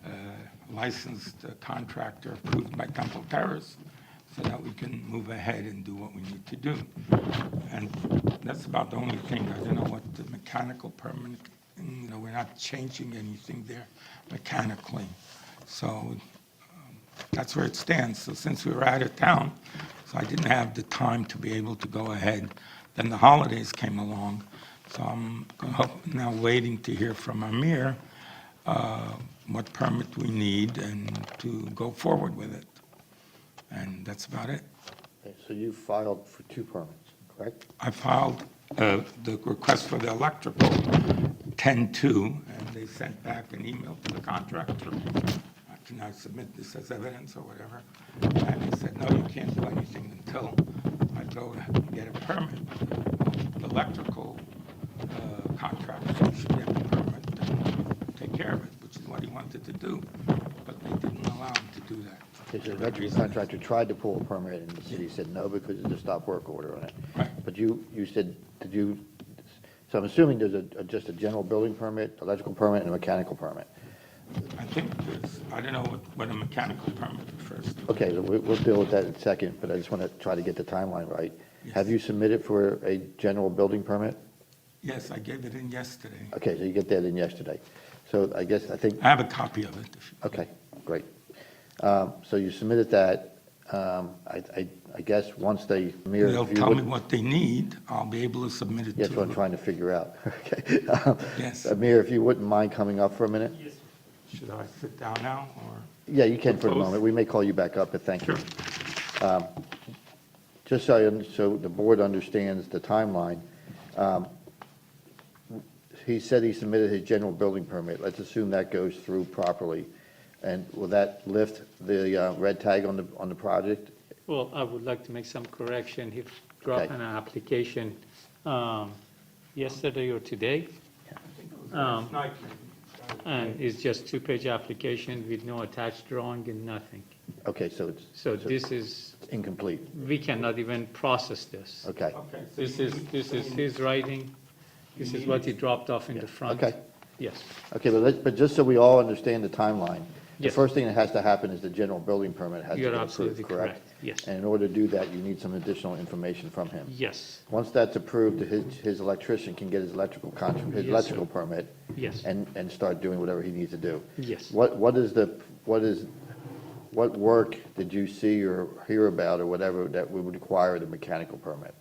[SPEAKER 13] a licensed contractor approved by Temple Terrace, so that we can move ahead and do what we need to do. And that's about the only thing. I don't know what the mechanical permit, we're not changing anything there mechanically. So that's where it stands. So since we were out of town, so I didn't have the time to be able to go ahead. Then the holidays came along, so I'm now waiting to hear from Amir what permit we need and to go forward with it. And that's about it.
[SPEAKER 1] Okay, so you filed for 2 permits, correct?
[SPEAKER 13] I filed the request for the electrical 10/2, and they sent back an email to the contractor. Can I submit this as evidence or whatever? And they said, no, you can't do anything until I go and get a permit. The electrical contractor should get the permit and take care of it, which is what he wanted to do, but they didn't allow him to do that.
[SPEAKER 1] Okay, so the electrical contractor tried to pull a permit, and the city said no because there's a stop work order on it.
[SPEAKER 13] Right.
[SPEAKER 1] But you said, so I'm assuming there's just a general building permit, electrical permit, and a mechanical permit.
[SPEAKER 13] I think there's, I don't know what a mechanical permit refers to.
[SPEAKER 1] Okay, so we'll deal with that in a second, but I just want to try to get the timeline right.
[SPEAKER 13] Yes.
[SPEAKER 1] Have you submitted for a general building permit?
[SPEAKER 13] Yes, I gave it in yesterday.
[SPEAKER 1] Okay, so you get that in yesterday. So I think,
[SPEAKER 13] I have a copy of it.
[SPEAKER 1] okay, great. So you submitted that. I guess once they mirror.
[SPEAKER 13] They'll tell me what they need, I'll be able to submit it to
[SPEAKER 1] That's what I'm
[SPEAKER 13] them.
[SPEAKER 1] trying to figure out. Okay.
[SPEAKER 13] Yes.
[SPEAKER 1] Amir, if you wouldn't mind coming up for a minute?
[SPEAKER 3] Yes.
[SPEAKER 13] Should I sit down now, or?
[SPEAKER 1] Yeah, you can for the
[SPEAKER 13] Propose?
[SPEAKER 1] moment. We may call you back up, but thank you.
[SPEAKER 13] Sure.
[SPEAKER 1] Just so the board understands the timeline, he said he submitted his general building permit. Let's assume that goes through properly. And will that lift the red tag on the project?
[SPEAKER 8] Well, I would like to make some correction. He dropped
[SPEAKER 1] Okay.
[SPEAKER 8] an application yesterday or today,
[SPEAKER 13] Last night,
[SPEAKER 8] and it's just 2-page application with no attached drawing and nothing.
[SPEAKER 1] Okay, so
[SPEAKER 8] So this is,
[SPEAKER 1] it's incomplete.
[SPEAKER 8] we cannot even process this.
[SPEAKER 1] Okay,
[SPEAKER 13] Okay. so
[SPEAKER 8] This
[SPEAKER 13] you
[SPEAKER 8] is,
[SPEAKER 13] need-
[SPEAKER 8] this is his writing. This is what he dropped off in the front.
[SPEAKER 1] okay.
[SPEAKER 8] Yes,
[SPEAKER 1] Okay, but just so we all understand the timeline, the
[SPEAKER 8] Yes.
[SPEAKER 1] first thing that has to happen is the general building permit has to
[SPEAKER 8] you're
[SPEAKER 1] get
[SPEAKER 8] absolutely
[SPEAKER 1] approved, correct?
[SPEAKER 8] correct. Yes,
[SPEAKER 1] And in order to do that, you need some additional information from him.
[SPEAKER 8] yes,
[SPEAKER 1] Once that's approved, his electrician can get his electrical contract, his
[SPEAKER 8] Yes,
[SPEAKER 1] electrical
[SPEAKER 8] sir.
[SPEAKER 1] permit,
[SPEAKER 8] yes,
[SPEAKER 1] and start doing whatever he needs to do.
[SPEAKER 8] yes.
[SPEAKER 1] What work did you see or hear about or whatever that would require the mechanical permit?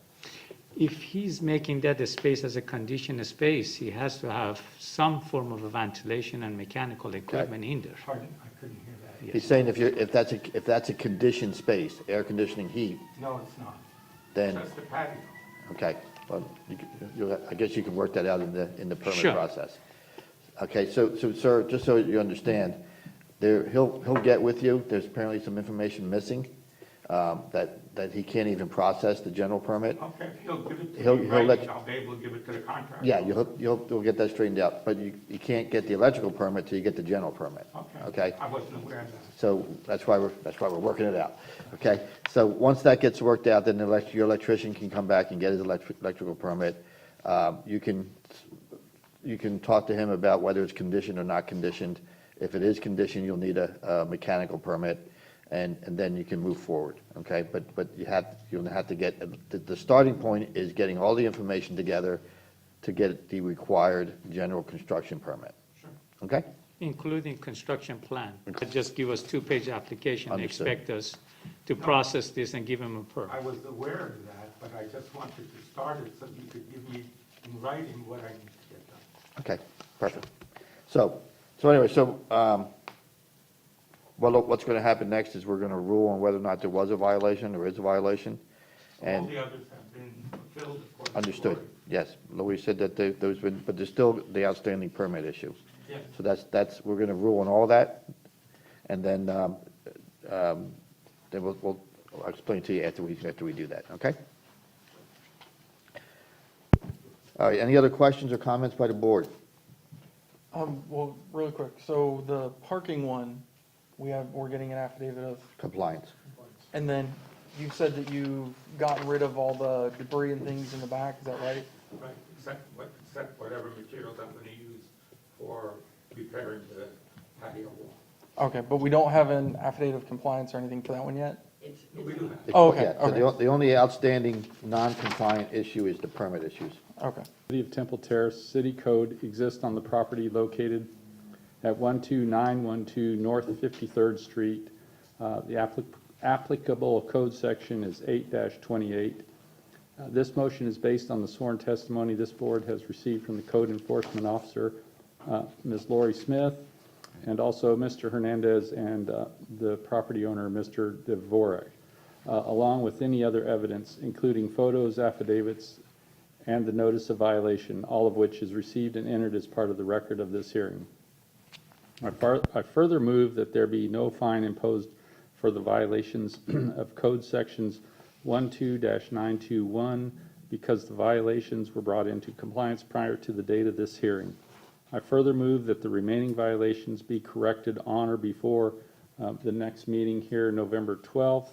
[SPEAKER 8] If he's making that a space as a conditioned space, he has to have some form of a ventilation and mechanical equipment in there.
[SPEAKER 13] Pardon, I couldn't hear that.
[SPEAKER 1] He's saying if that's a conditioned space, air conditioning, heat,
[SPEAKER 13] No, it's not.
[SPEAKER 1] then,
[SPEAKER 13] Just the patio.
[SPEAKER 1] okay, well, I guess you can work that out in the permit
[SPEAKER 8] Sure.
[SPEAKER 1] process. Okay, so sir, just so you understand, he'll get with you, there's apparently some information missing, that he can't even process the general permit.
[SPEAKER 13] Okay, he'll give it to
[SPEAKER 1] He'll-
[SPEAKER 13] me
[SPEAKER 1] he'll let-
[SPEAKER 13] writing, I'll be able to give it to the contractor.
[SPEAKER 1] Yeah, you'll get that straightened out, but you can't get the electrical permit till you get the general permit. Okay?
[SPEAKER 13] I wasn't aware of that.
[SPEAKER 1] So that's why we're working it out, okay? So once that gets worked out, then your electrician can come back and get his electrical permit. You can talk to him about whether it's conditioned or not conditioned. If it is conditioned, you'll need a mechanical permit, and then you can move forward, okay? But you'll have to get, the starting point is getting all the information together to get the required general construction permit.
[SPEAKER 13] Sure.
[SPEAKER 1] Okay?
[SPEAKER 8] Including construction plan. Just give us 2-page application, and
[SPEAKER 1] Understood.
[SPEAKER 8] expect us to process this and give him a permit.
[SPEAKER 13] I was aware of that, but I just wanted to start it so you could give me in writing what I need to get done.
[SPEAKER 1] Okay. Perfect. So anyway, well, what's going to happen next is we're going to rule on whether or not there was a violation or is a violation.
[SPEAKER 3] All
[SPEAKER 1] And
[SPEAKER 3] the others have been fulfilled according to
[SPEAKER 1] understood,
[SPEAKER 3] Lori.
[SPEAKER 1] yes. Louis said that those been, but there's still the outstanding permit issue.
[SPEAKER 3] Yes.
[SPEAKER 1] So we're going to rule on all that, and then we'll I'll explain to you after we do that, okay? All right, any other questions or comments by the board?
[SPEAKER 9] Well, really quick, so the parking one, we're getting an affidavit of,
[SPEAKER 1] Compliance.
[SPEAKER 9] and then you said that you've gotten rid of all the debris and things in the back, is that right?
[SPEAKER 13] Right, except whatever materials I'm gonna use for repairing the patio wall.
[SPEAKER 9] Okay, but we don't have an affidavit of compliance or anything for that one yet?
[SPEAKER 13] We do have.
[SPEAKER 9] Oh, okay,
[SPEAKER 1] Yeah, so the only outstanding non-compliant issue is the permit issues.
[SPEAKER 9] Okay.
[SPEAKER 11] City of Temple Terrace, city code exists on the property located at 12912 North 53rd Street. The applicable code section is 8-28. This motion is based on the sworn testimony this board has received from the code enforcement officer, Ms. Lori Smith, and also Mr. Hernandez and the property owner, Mr. Dvorak, along with any other evidence, including photos, affidavits, and the notice of violation, all of which is received and entered as part of the record of this hearing. I further move that there be no fine imposed for the violations of code sections 12-921 because the violations were brought into compliance prior to the date of this hearing. I further move that the remaining violations be corrected on or before the next meeting here, November 12th.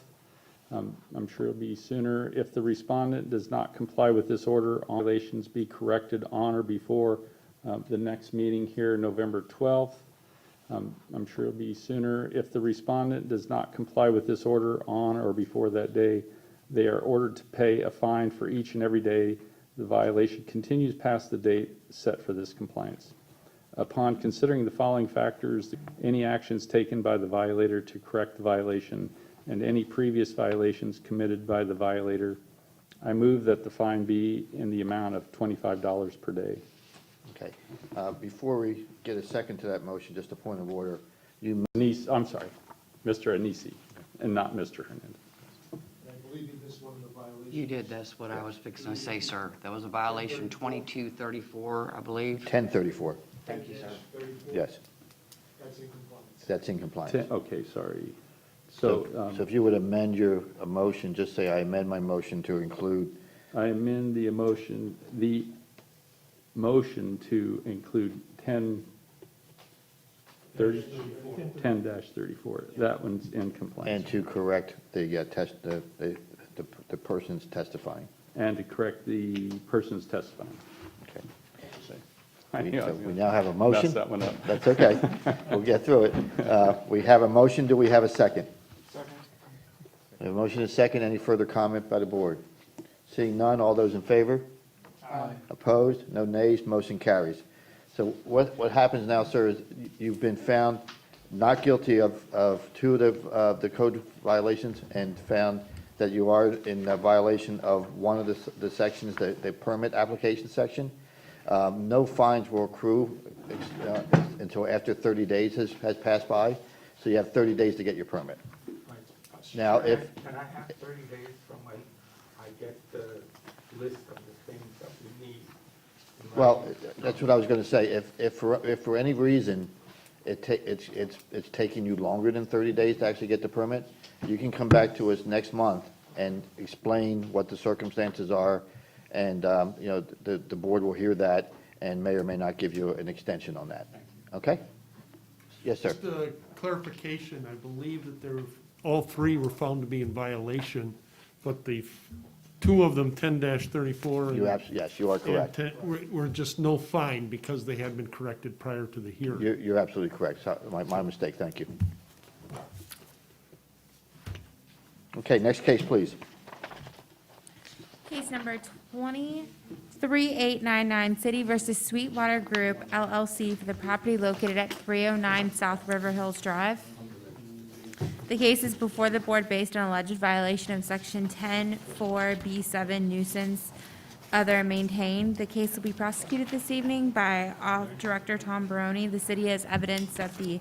[SPEAKER 11] I'm sure it'll be sooner. If the respondent does not comply with this order, violations be corrected on or before the next meeting here, November 12th. I'm sure it'll be sooner. If the respondent does not comply with this order on or before that day, they are ordered to pay a fine for each and every day the violation continues past the date set for this compliance. Upon considering the following factors, any actions taken by the violator to correct the violation and any previous violations committed by the violator, I move that the fine be in the amount of $25 per day.
[SPEAKER 1] Okay. Before we get a second to that motion, just a point of order.
[SPEAKER 11] I'm sorry, Mr. Anisi, and not Mr. Hernandez.
[SPEAKER 5] I believe you missed one of the violations.
[SPEAKER 12] You did, that's what I was fixing to say, sir. That was a violation 2234, I believe.
[SPEAKER 1] 1034,
[SPEAKER 12] Thank you, sir.
[SPEAKER 5] 34,
[SPEAKER 1] yes,
[SPEAKER 5] that's in compliance.
[SPEAKER 1] that's in compliance.
[SPEAKER 11] Okay, sorry.
[SPEAKER 1] So
[SPEAKER 11] So
[SPEAKER 1] if you would amend your motion, just say, I amend my motion to include,
[SPEAKER 11] I amend the motion to include 10-34. That one's in compliance.
[SPEAKER 1] and to correct the person's testifying.
[SPEAKER 11] And to correct the person's testifying.
[SPEAKER 1] Okay.
[SPEAKER 11] I knew I was
[SPEAKER 1] We
[SPEAKER 11] gonna
[SPEAKER 1] now have a motion.
[SPEAKER 11] mess that one up.
[SPEAKER 1] That's okay. We'll get through it. We have a motion. Do we have a second?
[SPEAKER 9] Second.
[SPEAKER 1] We have a motion and a second. Any further comment by the board? Seeing none, all those in favor?
[SPEAKER 9] Aye.
[SPEAKER 1] Opposed? No nays, motion carries. So what happens now, sir, is you've been found not guilty of two of the code violations and found that you are in violation of one of the sections, the permit application section. No fines will accrue until after 30 days has passed by, so you have 30 days to get your permit. Now, if,
[SPEAKER 13] Can I have 30 days from when I get the list of the things that we need? in
[SPEAKER 1] well,
[SPEAKER 13] writing?
[SPEAKER 1] that's what I was going to say. If for any reason it's taking you longer than 30 days to actually get the permit, you can come back to us next month and explain what the circumstances are, and the board will hear that and may or may not give you an extension on that. Okay? Yes, sir.
[SPEAKER 3] Just a clarification, I believe that all three were found to be in violation, but the two of them, 10-34. and-
[SPEAKER 1] Yes, you are correct.
[SPEAKER 3] and 10 were just no fine because they had been corrected prior to the hearing.
[SPEAKER 1] You're absolutely correct. So, my mistake, thank you. Okay, next case, please.
[SPEAKER 4] Case number 23899, City versus Sweetwater Group LLC for the property located at 309 South River Hills Drive. The case is before the board based on alleged violation of Section 10-4B7 nuisance other maintained. The case will be prosecuted this evening by Director Tom Baroni. The city has evidence that the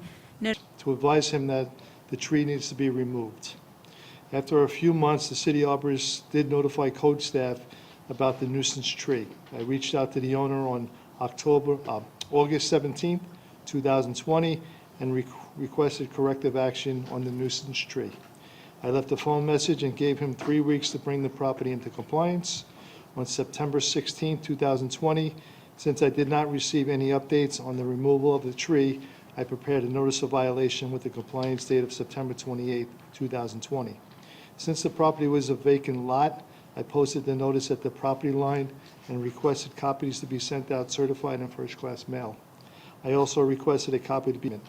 [SPEAKER 5] to advise him that the tree needs to be removed. After a few months, the city arborist did notify code staff about the nuisance tree. I reached out to the owner on August 17th, 2020, and requested corrective action on the nuisance tree. I left a phone message and gave him 3 weeks to bring the property into compliance. On September 16, 2020, since I did not receive any updates on the removal of the tree, I prepared a notice of violation with the compliance date of September 28, 2020. Since the property was a vacant lot, I posted the notice at the property line and requested copies to be sent out certified in first-class mail. I also requested a copy to be.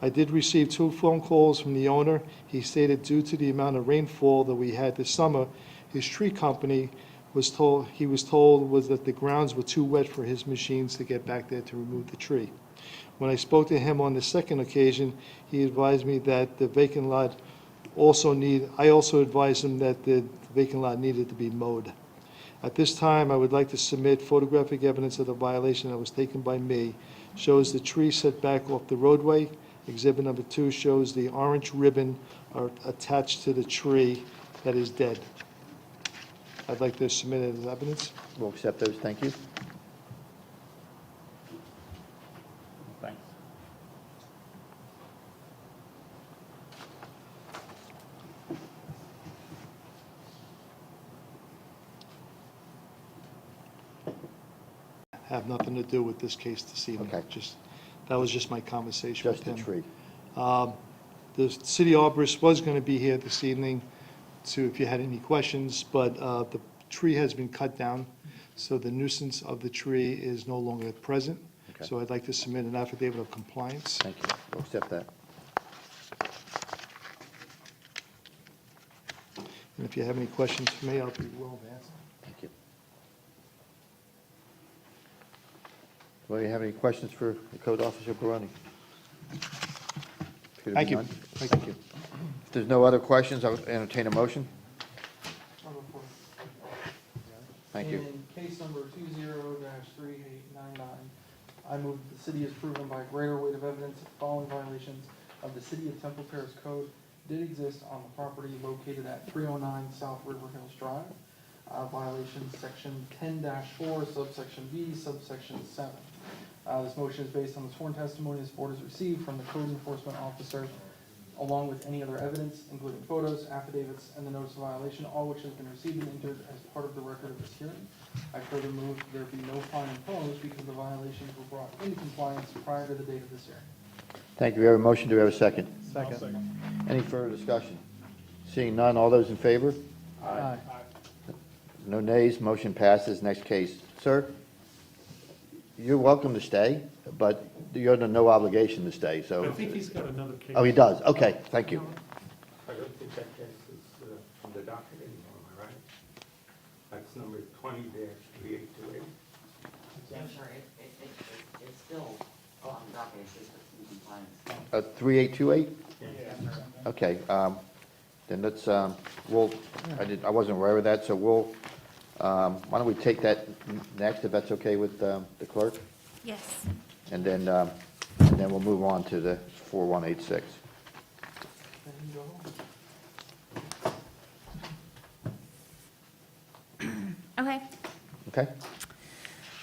[SPEAKER 5] I did receive 2 phone calls from the owner. He stated due to the amount of rainfall that we had this summer, his tree company was told that the grounds were too wet for his machines to get back there to remove the tree. When I spoke to him on the second occasion, he advised me that the vacant lot I also advised him that the vacant lot needed to be mowed. At this time, I would like to submit photographic evidence of the violation that was taken by me. Shows the tree set back off the roadway. Exhibit number 2 shows the orange ribbon attached to the tree that is dead. I'd like to submit it as evidence.
[SPEAKER 1] We'll accept those, thank you.
[SPEAKER 11] Thanks.
[SPEAKER 5] Have nothing to do with this case this evening.
[SPEAKER 1] Okay.
[SPEAKER 5] That was just my conversation with
[SPEAKER 1] Just the
[SPEAKER 5] him.
[SPEAKER 1] tree.
[SPEAKER 5] The city arborist was going to be here this evening if you had any questions, but the tree has been cut down, so the nuisance of the tree is no longer present.
[SPEAKER 1] Okay.
[SPEAKER 5] So I'd like to submit an affidavit of compliance.
[SPEAKER 1] Thank you. We'll accept that.
[SPEAKER 5] And if you have any questions for me, I'll be willing to answer.
[SPEAKER 1] Thank you. Do you have any questions for the code officer Baroni? Appear to be
[SPEAKER 5] Thank you.
[SPEAKER 1] none.
[SPEAKER 5] Thank you.
[SPEAKER 1] Thank you. If there's no other questions, I'll entertain a motion. Thank you.
[SPEAKER 9] In case number 20-3899, I move that the city is proven by greater weight of evidence that the following violations of the City of Temple Terrace Code did exist on the property located at 309 South River Hills Drive. Violations section 10-4, subsection B, subsection 7. This motion is based on the sworn testimony this board has received from the code enforcement officer, along with any other evidence, including photos, affidavits, and the notice of violation, all which has been received and entered as part of the record of this hearing. I further move that there be no fine imposed because the violations were brought into compliance prior to the date of this hearing.
[SPEAKER 1] Thank you. We have a motion. Do we have a second?
[SPEAKER 2] Second.
[SPEAKER 1] Any further discussion? Seeing none, all those in favor?
[SPEAKER 5] Aye.
[SPEAKER 1] No nays, motion passes. Next case. Sir, you're welcome to stay, but you're under no obligation to stay,
[SPEAKER 3] I
[SPEAKER 1] so.
[SPEAKER 3] think he's got another case.
[SPEAKER 1] Oh, he does? Okay, thank you.
[SPEAKER 13] I don't think that case is from the docket anymore, am I right? That's number 20-3828.
[SPEAKER 12] I'm sorry, it's still on the docket, it's just in compliance.
[SPEAKER 1] 3828? Okay, then let's, I wasn't aware of that, so why don't we take that next, if that's okay with the clerk?
[SPEAKER 4] Yes.
[SPEAKER 1] And then we'll move on to the 4186.
[SPEAKER 4] Okay.
[SPEAKER 1] Okay?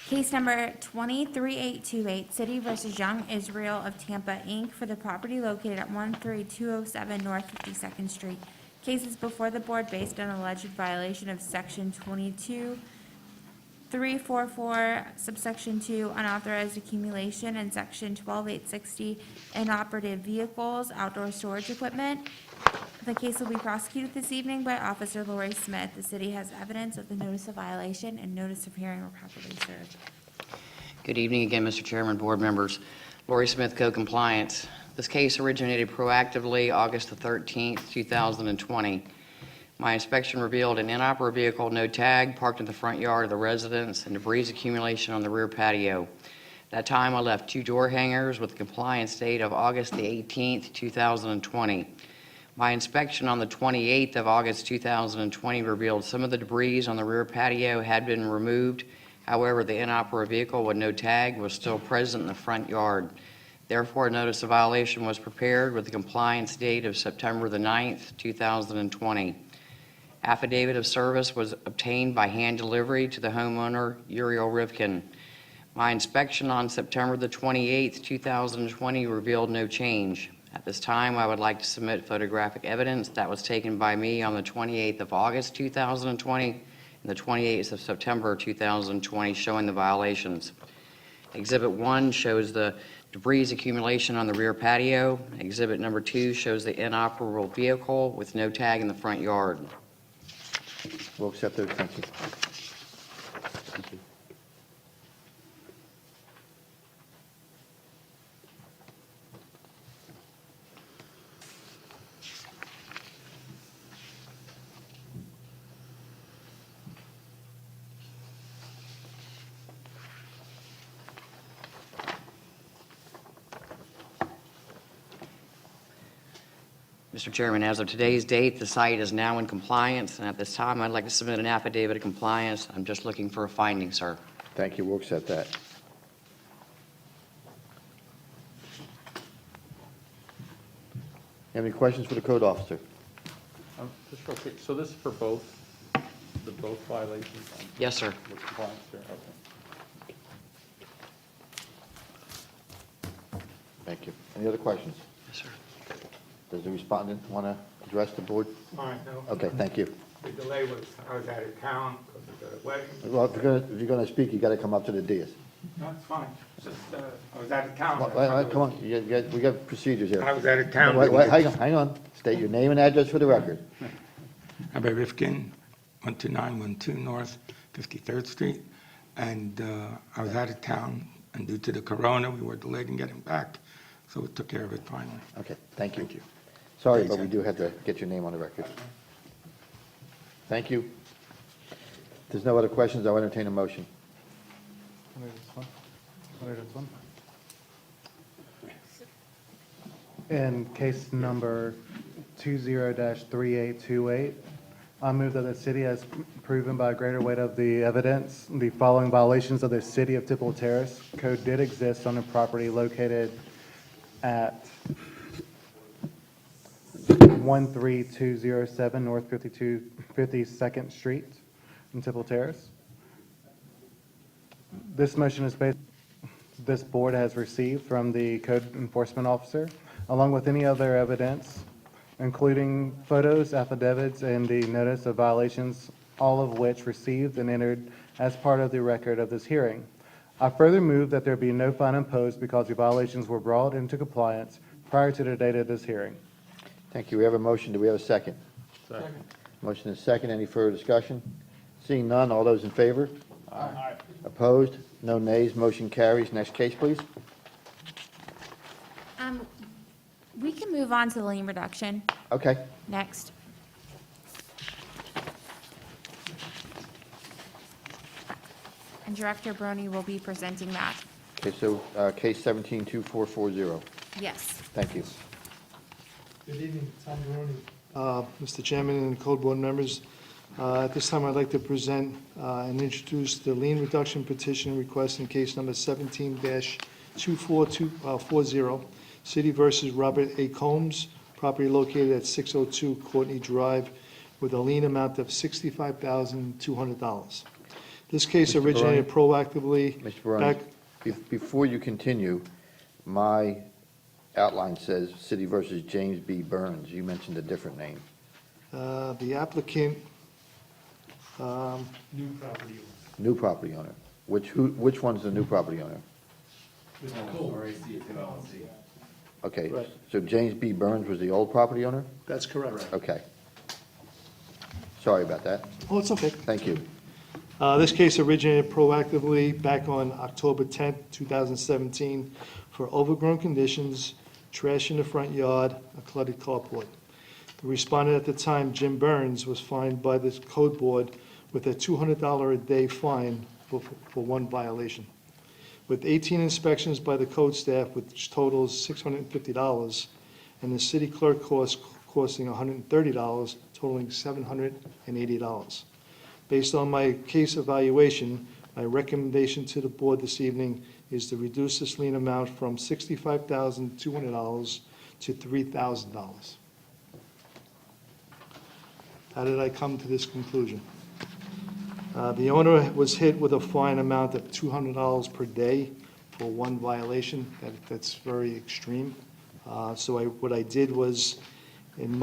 [SPEAKER 4] Case number 23828, City versus Young Israel of Tampa, Inc., for the property located at 13207 North 52nd Street. Case is before the board based on alleged violation of Section 22344, subsection 2, unauthorized accumulation, and Section 12860, inoperative vehicles, outdoor storage equipment. The case will be prosecuted this evening by Officer Lori Smith. The city has evidence of the notice of violation and notice of hearing were properly served.
[SPEAKER 12] Good evening again, Mr. Chairman, board members. Lori Smith, Code Compliance. This case originated proactively August the 13th, 2020. My inspection revealed an inoperable vehicle, no tag, parked in the front yard of the residence and debris accumulation on the rear patio. That time, I left 2 door hangers with a compliance date of August the 18th, 2020. My inspection on the 28th of August 2020 revealed some of the debris on the rear patio had been removed. However, the inoperable vehicle with no tag was still present in the front yard. Therefore, a notice of violation was prepared with the compliance date of September the 9th, 2020. Affidavit of service was obtained by hand delivery to the homeowner, Uriel Rivkin. My inspection on September the 28th, 2020 revealed no change. At this time, I would like to submit photographic evidence that was taken by me on the 28th of August 2020 and the 28th of September 2020 showing the violations. Exhibit 1 shows the debris accumulation on the rear patio. Exhibit number 2 shows the inoperable vehicle with no tag in the front yard.
[SPEAKER 1] We'll accept those, thank you. Thank you.
[SPEAKER 12] Mr. Chairman, as of today's date, the site is now in compliance, and at this time, I'd like to submit an affidavit of compliance. I'm just looking for a finding, sir.
[SPEAKER 1] Thank you, we'll accept that. Any questions for the code officer?
[SPEAKER 11] Just real quick, so this is for both violations?
[SPEAKER 12] Yes, sir.
[SPEAKER 11] With compliance there, okay.
[SPEAKER 1] Thank you. Any other questions?
[SPEAKER 12] Yes, sir.
[SPEAKER 1] Does the respondent want to address the board?
[SPEAKER 13] All right, no.
[SPEAKER 1] Okay, thank you.
[SPEAKER 13] The delay was, I was out of town because of the wedding.
[SPEAKER 1] Well, if you're going to speak, you got to come up to the dais.
[SPEAKER 13] No, it's fine. Just, I was out of town.
[SPEAKER 1] Come on, we got procedures here.
[SPEAKER 13] I was out of town.
[SPEAKER 1] Hang on. State your name and address for the record.
[SPEAKER 13] Rabbi Rifkin, 12912 North 53rd Street. And I was out of town, and due to the corona, we were delayed in getting back. So we took care of it finally.
[SPEAKER 1] Okay, thank you.
[SPEAKER 13] Thank you.
[SPEAKER 1] Sorry, but we do have to get your name on the record. Thank you. If there's no other questions, I'll entertain a motion.
[SPEAKER 6] In case number 20-3828, I move that the city has proven by a greater weight of the evidence the following violations of the City of Tipple Terrace code did exist on a property located at 13207 North 52nd Street in Tipple Terrace. This motion is based, this board has received from the code enforcement officer, along with any other evidence, including photos, affidavits, and the notice of violations, all of which received and entered as part of the record of this hearing. I further move that there be no fine imposed because the violations were brought into compliance prior to the date of this hearing.
[SPEAKER 1] Thank you. We have a motion. Do we have a second?
[SPEAKER 11] Second.
[SPEAKER 1] Motion is second. Any further discussion? Seeing none, all those in favor?
[SPEAKER 2] Aye.
[SPEAKER 1] Opposed? No nays. Motion carries. Next case, please.
[SPEAKER 4] We can move on to the lien reduction
[SPEAKER 1] Okay.
[SPEAKER 4] next. And Director Brony will be presenting that.
[SPEAKER 1] Okay, so case 172440.
[SPEAKER 4] Yes.
[SPEAKER 1] Thank you.
[SPEAKER 5] Good evening, Tom Barone. Mr. Chairman and Code Board members, at this time, I'd like to present and introduce the lien reduction petition request in case number 17-24240, City versus Robert A. Combs, property located at 602 Courtney Drive, with a lien amount of $65,200. This case
[SPEAKER 1] Mr.
[SPEAKER 5] originated proactively
[SPEAKER 1] Mr. Barone,
[SPEAKER 5] back.
[SPEAKER 1] before you continue, my outline says City versus James B. Burns. You mentioned a different name.
[SPEAKER 5] The applicant,
[SPEAKER 3] New property owner.
[SPEAKER 1] New property owner. Which one's the new property owner? Okay,
[SPEAKER 5] Right.
[SPEAKER 1] so James B. Burns was the old property owner?
[SPEAKER 5] that's correct.
[SPEAKER 1] Okay. Sorry about that.
[SPEAKER 5] Oh, it's okay.
[SPEAKER 1] Thank you.
[SPEAKER 5] This case originated proactively back on October 10th, 2017, for overgrown conditions, trash in the front yard, a cluttered carport. The respondent at the time, Jim Burns, was fined by the code board with a $200 a day fine for one violation. With 18 inspections by the code staff, which totals $650, and the city clerk costs costing $130, totaling $780. Based on my case evaluation, my recommendation to the board this evening is to reduce this lien amount from $65,200 to $3,000. How did I come to this conclusion? The owner was hit with a fine amount of $200 per day for one violation. That's very extreme. So what I did was, in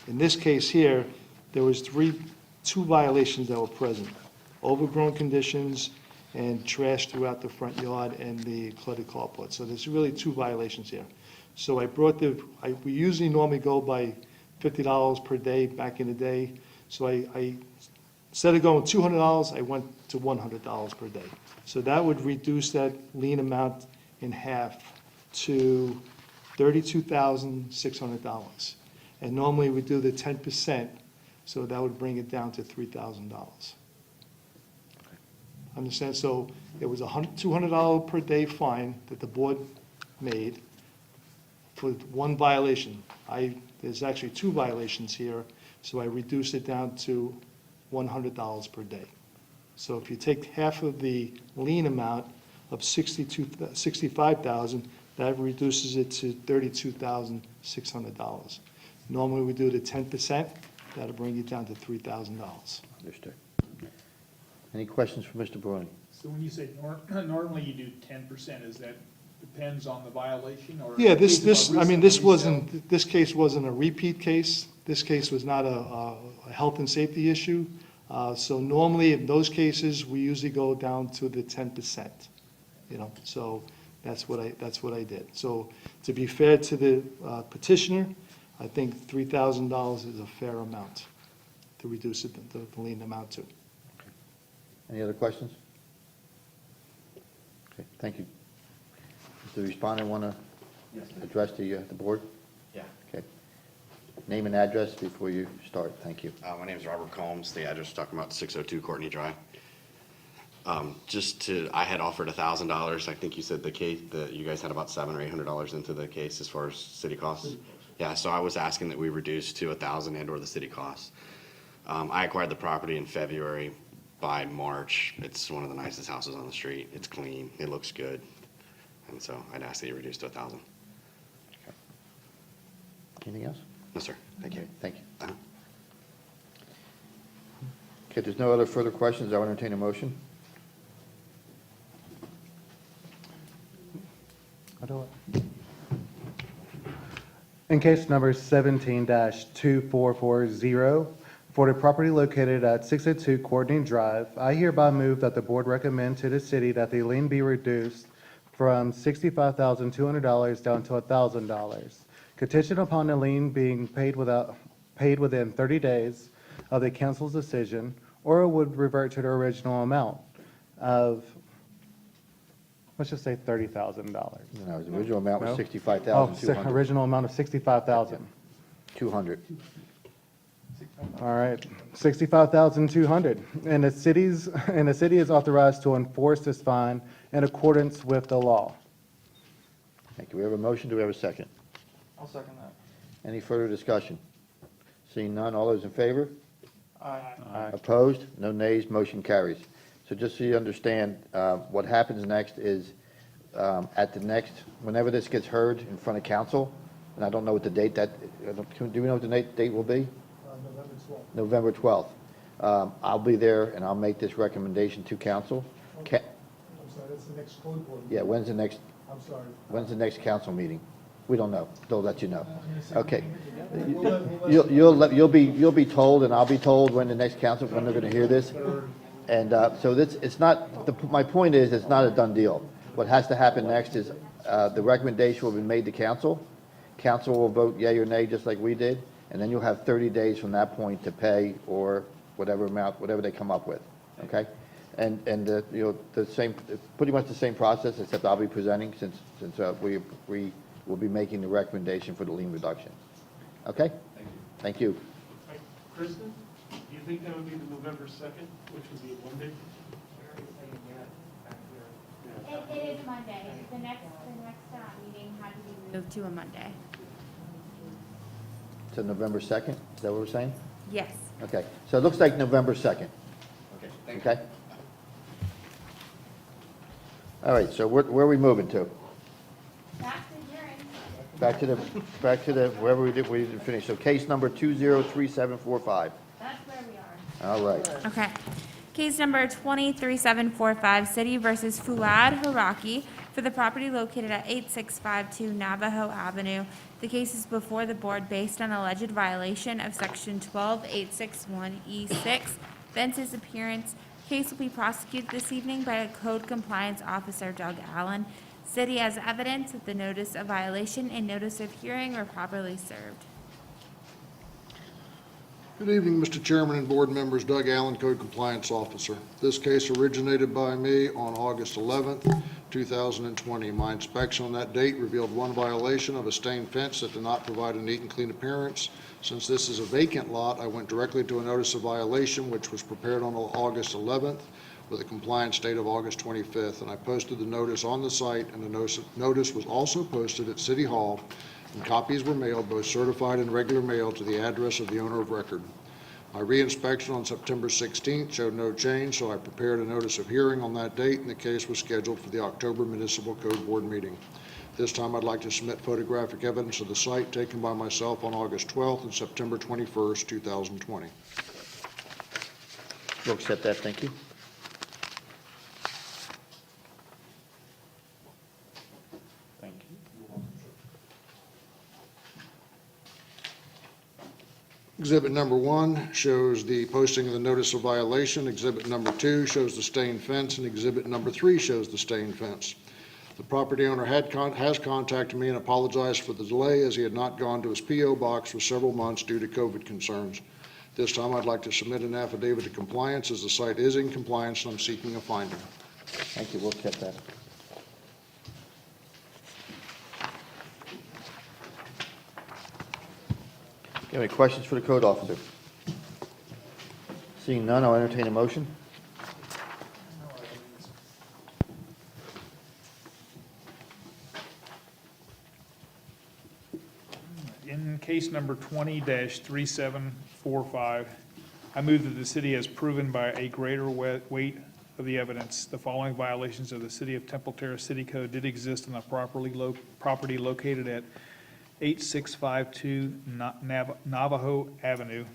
[SPEAKER 5] this case here, there was two violations that were present: overgrown conditions and trash throughout the front yard and the cluttered carport. So there's really two violations here. So we usually normally go by $50 per day back in the day. So I instead of going $200, I went to $100 per day. So that would reduce that lien amount in half to $32,600. And normally we do the 10%, so that would bring it down to $3,000. Understand? So it was a $200 per day fine that the board made for one violation. There's actually two violations here, so I reduced it down to $100 per day. So if you take half of the lien amount of $65,000, that reduces it to $32,600. Normally, we do the 10%, that'll bring you down to $3,000.
[SPEAKER 1] Understood. Any questions for Mr. Barone?
[SPEAKER 2] So when you say normally you do 10%, is that depends on the violation or?
[SPEAKER 5] Yeah, this
[SPEAKER 2] wasn't.
[SPEAKER 5] this case wasn't a repeat case. This case was not a health and safety issue. So normally, in those cases, we usually go down to the 10%, so that's what I did. So to be fair to the petitioner, I think $3,000 is a fair amount to reduce the lien amount to.
[SPEAKER 1] Any other questions? Okay, thank you. Does the respondent want to address the board?
[SPEAKER 14] Yeah.
[SPEAKER 1] Okay. Name and address before you start. Thank you.
[SPEAKER 14] My name is Robert Combs. The address is talking about 602 Courtney Drive. I had offered $1,000. I think you said that you guys had about $700 or $800 into the case as far as city costs. Yeah, so I was asking that we reduce to $1,000 and/or the city costs. I acquired the property in February. By March, it's one of the nicest houses on the street. It's clean. It looks good. And so I'd ask that you reduce to $1,000.
[SPEAKER 1] Anything else?
[SPEAKER 14] No, sir. Thank you.
[SPEAKER 1] Okay, thank you. Okay, there's no other further questions. I will entertain a motion.
[SPEAKER 6] In case number 17-2440, for the property located at 602 Courtney Drive, I hereby move that the board recommend to the city that the lien be reduced from $65,200 down to $1,000. Contingent upon the lien being paid within 30 days of the council's decision, or it would revert to the original amount of, let's just say $30,000.
[SPEAKER 1] No, the original amount was
[SPEAKER 6] No?
[SPEAKER 1] $65,200.
[SPEAKER 6] Original amount of $65,000.
[SPEAKER 1] 200.
[SPEAKER 6] All right, $65,200. And the city is authorized to enforce this fine in accordance with the law.
[SPEAKER 1] Thank you. We have a motion. Do we have a second?
[SPEAKER 9] I'll second that.
[SPEAKER 1] Any further discussion? Seeing none, all those in favor?
[SPEAKER 9] Aye.
[SPEAKER 1] Opposed? No nays, motion carries. So just so you understand, what happens next is, whenever this gets heard in front of council, and I don't know what the date do we know what the date will be? November 12th. I'll be there and I'll make this recommendation to council.
[SPEAKER 5] I'm sorry, that's the next code board.
[SPEAKER 1] Yeah, when's the next council meeting? We don't know. They'll let you know. Okay. You'll be told, and I'll be told when the next council, when they're going to hear this. And so it's not, my point is, it's not a done deal. What has to happen next is the recommendation will be made to council. Council will vote yea or nay, just like we did, and then you'll have 30 days from that point to pay or whatever amount, whatever they come up with, okay? And the same, pretty much the same process, except I'll be presenting since we will be making the recommendation for the lien reduction. Okay? Thank you.
[SPEAKER 3] Kristen, do you think that would be the November 2nd, which would be a Monday?
[SPEAKER 4] It is Monday. The next meeting had to be moved to a Monday.
[SPEAKER 1] So November 2nd, is that what we're saying?
[SPEAKER 4] Yes.
[SPEAKER 1] Okay, so it looks like November 2nd. Okay? All right, so where are we moving to?
[SPEAKER 4] Back to hearing.
[SPEAKER 1] Back to the, wherever we didn't finish. So case number 203745.
[SPEAKER 4] That's where we are.
[SPEAKER 1] All right.
[SPEAKER 4] Okay. Case number 23745, City versus Fuad Haraki for the property located at 8652 Navajo Avenue. The case is before the board based on alleged violation of section 12861E6, fences appearance. Case will be prosecuted this evening by a code compliance officer, Doug Allen. City has evidence that the notice of violation and notice of hearing were properly served.
[SPEAKER 15] Good evening, Mr. Chairman and board members. Doug Allen, Code Compliance Officer. This case originated by me on August 11th, 2020. My inspection on that date revealed one violation of a stained fence that did not provide a neat and clean appearance. Since this is a vacant lot, I went directly to a notice of violation, which was prepared on August 11th with a compliance date of August 25th, and I posted the notice on the site, and the notice was also posted at City Hall, and copies were mailed, both certified and regular mail, to the address of the owner of record. My re-inspection on September 16th showed no change, so I prepared a notice of hearing on that date, and the case was scheduled for the October Municipal Code Board meeting. This time, I'd like to submit photographic evidence of the site taken by myself on August 12th and September 21st, 2020.
[SPEAKER 1] We'll accept that, thank you.
[SPEAKER 11] Thank you.
[SPEAKER 15] Exhibit number 1 shows the posting of the notice of violation. Exhibit number 2 shows the stained fence, and exhibit number 3 shows the stained fence. The property owner has contacted me and apologized for the delay, as he had not gone to his P.O. box for several months due to COVID concerns. This time, I'd like to submit an affidavit of compliance, as the site is in compliance, and I'm seeking a finding.
[SPEAKER 1] Thank you, we'll accept that. Okay, any questions for the code officer? Seeing none, I'll entertain a motion.
[SPEAKER 2] In case number 20-3745, I move that the city has proven by a greater weight of the evidence the following violations of the City of Temple Terrace City Code did exist on the property located at 8652 Navajo Avenue.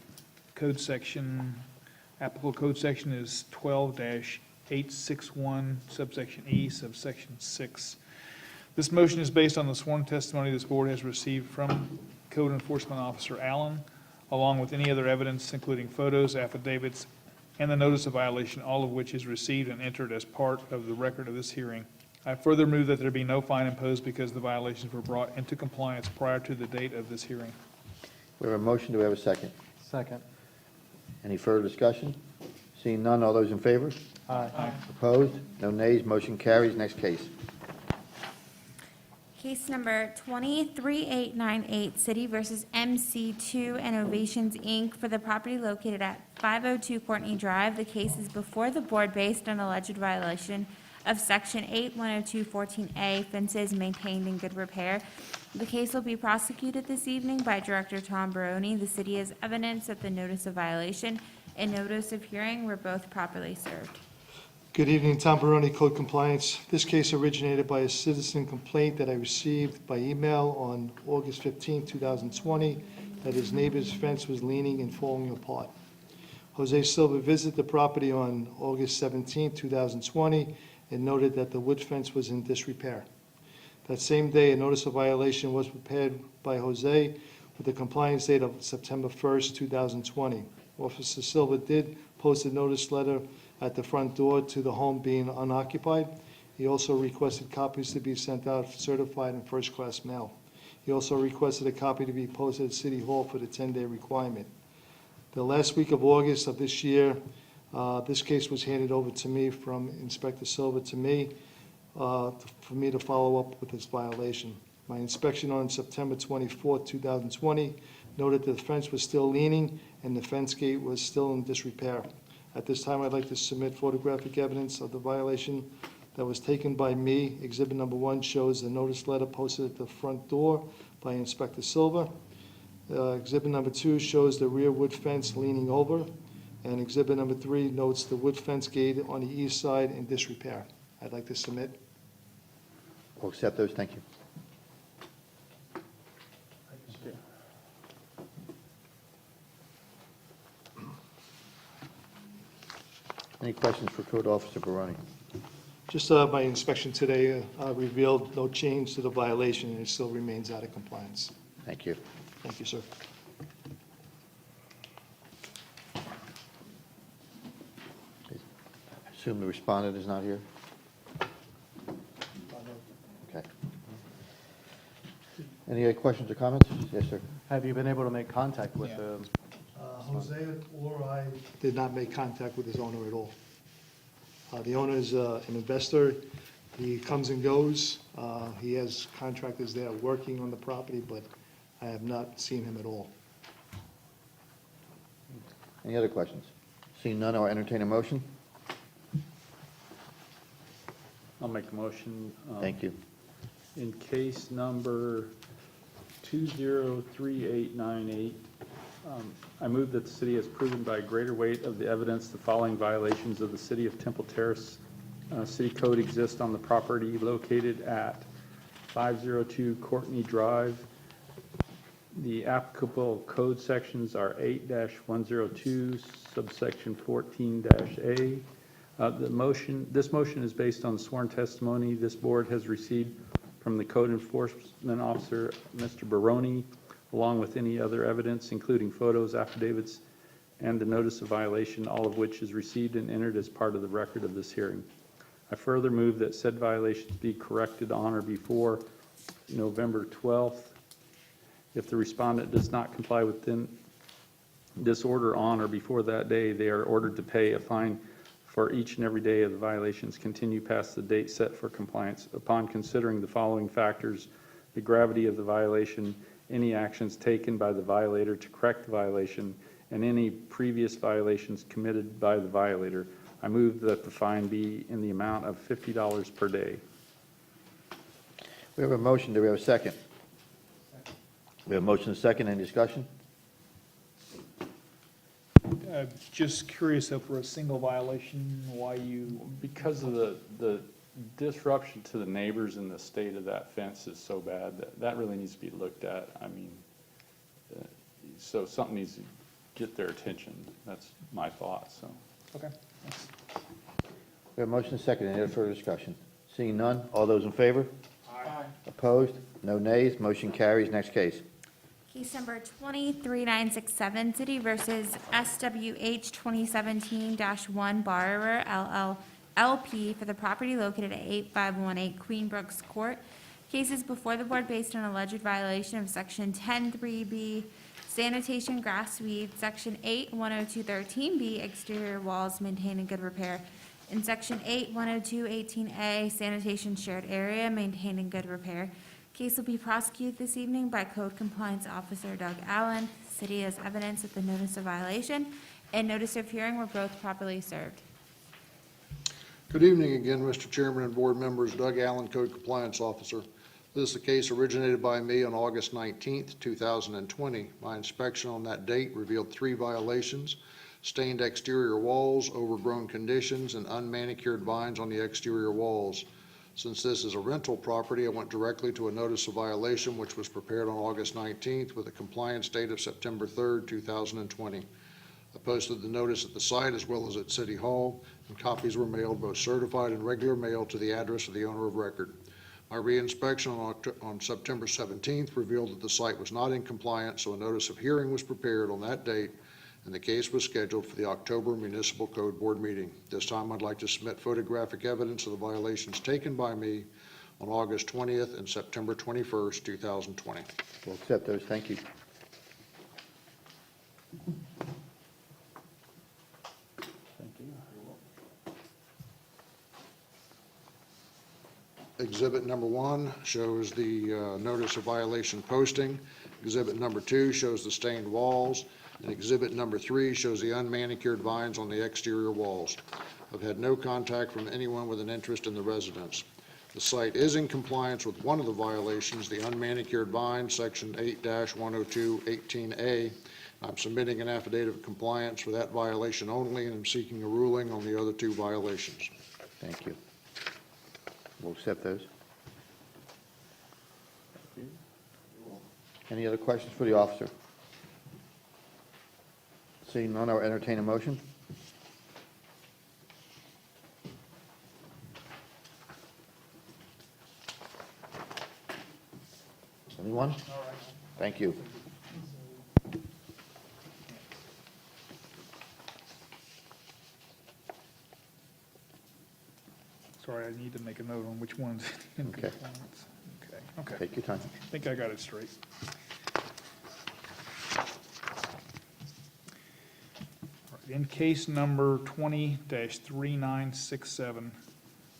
[SPEAKER 2] Code section, applicable code section is 12-861 subsection E subsection 6. This motion is based on the sworn testimony this board has received from Code Enforcement Officer Allen, along with any other evidence, including photos, affidavits, and the notice of violation, all of which is received and entered as part of the record of this hearing. I further move that there be no fine imposed because the violations were brought into compliance prior to the date of this hearing.
[SPEAKER 1] We have a motion, do we have a second?
[SPEAKER 6] Second.
[SPEAKER 1] Any further discussion? Seeing none, all those in favor?
[SPEAKER 6] Aye.
[SPEAKER 1] Opposed? No nays, motion carries. Next case.
[SPEAKER 4] Case number 23898, City versus MC2 Innovations, Inc., for the property located at 502 Courtney Drive. The case is before the board based on alleged violation of Section 810214A, fences maintained in good repair. The case will be prosecuted this evening by Director Tom Baroni. The city has evidence that the notice of violation and notice of hearing were both properly served.
[SPEAKER 5] Good evening, Tom Baroni, Code Compliance. This case originated by a citizen complaint that I received by email on August 15, 2020, that his neighbor's fence was leaning and falling apart. Jose Silva visited the property on August 17, 2020, and noted that the wood fence was in disrepair. That same day, a notice of violation was prepared by Jose with a compliance date of September 1st, 2020. Officer Silva did post a notice letter at the front door to the home being unoccupied. He also requested copies to be sent out certified in first-class mail. He also requested a copy to be posted at City Hall for the 10-day requirement. The last week of August of this year, this case was handed over to me from Inspector Silva to me for me to follow up with this violation. My inspection on September 24, 2020 noted that the fence was still leaning and the fence gate was still in disrepair. At this time, I'd like to submit photographic evidence of the violation that was taken by me. Exhibit number 1 shows the notice letter posted at the front door by Inspector Silva. Exhibit number 2 shows the rear wood fence leaning over, and exhibit number 3 notes the wood fence gate on the east side in disrepair. I'd like to submit.
[SPEAKER 1] We'll accept those, thank you. Any questions for Code Officer Barone?
[SPEAKER 5] Just my inspection today revealed no change to the violation, and it still remains out of compliance.
[SPEAKER 1] Thank you.
[SPEAKER 5] Thank you, sir.
[SPEAKER 1] I assume the respondent is not here? Okay. Any other questions or comments? Yes, sir.
[SPEAKER 6] Have you been able to make contact with the?
[SPEAKER 5] Jose or I did not make contact with his owner at all. The owner is an investor. He comes and goes. He has contractors there working on the property, but I have not seen him at all.
[SPEAKER 1] Any other questions? Seeing none, I'll entertain a motion.
[SPEAKER 11] I'll make a motion.
[SPEAKER 1] Thank you.
[SPEAKER 11] In case number 203898, I move that the city has proven by a greater weight of the evidence the following violations of the City of Temple Terrace City Code exist on the property located at 502 Courtney Drive. The applicable code sections are 8-102, subsection 14-A. This motion is based on sworn testimony this board has received from the code enforcement officer, Mr. Barone, along with any other evidence, including photos, affidavits, and the notice of violation, all of which is received and entered as part of the record of this hearing. I further move that said violations be corrected on or before November 12th. If the respondent does not comply with this order on or before that day, they are ordered to pay a fine for each and every day of the violations continue past the date set for compliance. Upon considering the following factors, the gravity of the violation, any actions taken by the violator to correct the violation, and any previous violations committed by the violator, I move that the fine be in the amount of $50 per day.
[SPEAKER 1] We have a motion. Do we have a second? We have a motion and a second. Any discussion?
[SPEAKER 2] Just curious though, for a single violation, why you,
[SPEAKER 11] Because of the disruption to the neighbors and the state of that fence is so bad, that really needs to be looked at. I mean, so something needs to get their attention. That's my thought, so.
[SPEAKER 2] okay, thanks.
[SPEAKER 1] We have a motion and a second. Any other further discussion? Seeing none, all those in favor?
[SPEAKER 9] Aye.
[SPEAKER 1] Opposed? No nays. Motion carries. Next case.
[SPEAKER 4] Case number 23967, City versus SWH 2017-1 Borrower LP for the property located at 8518 Queenbrooks Court. Cases before the board based on alleged violation of Section 10(3)B sanitation grass weed, Section 8(102)13B exterior walls maintained in good repair, and Section 8(102)18A sanitation shared area maintained in good repair. Case will be prosecuted this evening by Code Compliance Officer Doug Allen. City has evidence that the notice of violation and notice of hearing were both properly served.
[SPEAKER 15] Good evening again, Mr. Chairman and board members. Doug Allen, Code Compliance Officer. This is a case originated by me on August 19th, 2020. My inspection on that date revealed 3 violations: stained exterior walls, overgrown conditions, and unmanicured vines on the exterior walls. Since this is a rental property, I went directly to a notice of violation, which was prepared on August 19th with a compliance date of September 3rd, 2020. I posted the notice at the site as well as at City Hall, and copies were mailed, both certified and regular mail, to the address of the owner of record. My reinspection on September 17th revealed that the site was not in compliance, so a notice of hearing was prepared on that date, and the case was scheduled for the October Municipal Code Board meeting. This time, I'd like to submit photographic evidence of the violations taken by me on August 20th and September 21st, 2020.
[SPEAKER 1] We'll accept those. Thank you.
[SPEAKER 11] Thank you.
[SPEAKER 15] Exhibit number 1 shows the notice of violation posting. Exhibit number 2 shows the stained walls. And exhibit number 3 shows the unmanicured vines on the exterior walls. I've had no contact from anyone with an interest in the residence. The site is in compliance with one of the violations, the unmanicured vine, Section 8-102-18A. I'm submitting an affidavit of compliance for that violation only, and I'm seeking a ruling on the other two violations.
[SPEAKER 1] Thank you. We'll accept those. Any other questions for the officer? Seeing none, I'll entertain a motion. Anyone? Thank you.
[SPEAKER 2] Sorry, I need to make a note on which one's in
[SPEAKER 1] Okay.
[SPEAKER 2] compliance. Okay.
[SPEAKER 1] Take your time.
[SPEAKER 2] I think I got it straight. All right, in case number 20-3967,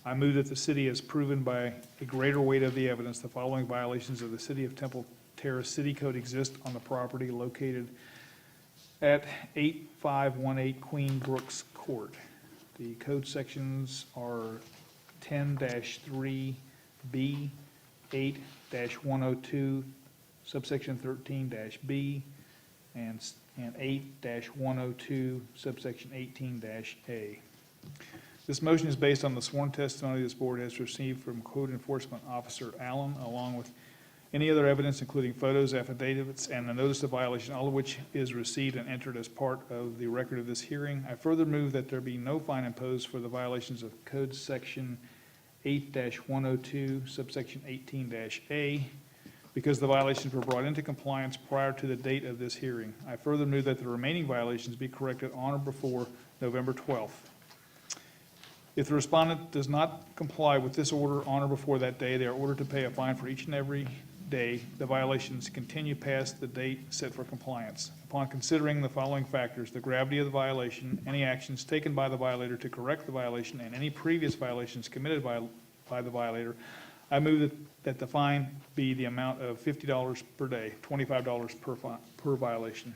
[SPEAKER 2] I move that the city has proven by a greater weight of the evidence the following violations of the City of Temple Terrace City Code exist on the property located at 8518 Queen Brooks Court. The code sections are 10-3B, 8-102, subsection 13-B, and 8-102, subsection 18-A. This motion is based on the sworn testimony this board has received from Code Enforcement Officer Allen, along with any other evidence, including photos, affidavits, and the notice of violation, all of which is received and entered as part of the record of this hearing. I further move that there be no fine imposed for the violations of Code Section 8-102, subsection 18-A, because the violations were brought into compliance prior to the date of this hearing. I further move that the remaining violations be corrected on or before November 12th. If the respondent does not comply with this order on or before that day, they are ordered to pay a fine for each and every day the violations continue past the date set for compliance. Upon considering the following factors, the gravity of the violation, any actions taken by the violator to correct the violation, and any previous violations committed by the violator, I move that the fine be the amount of $50 per day, $25 per violation.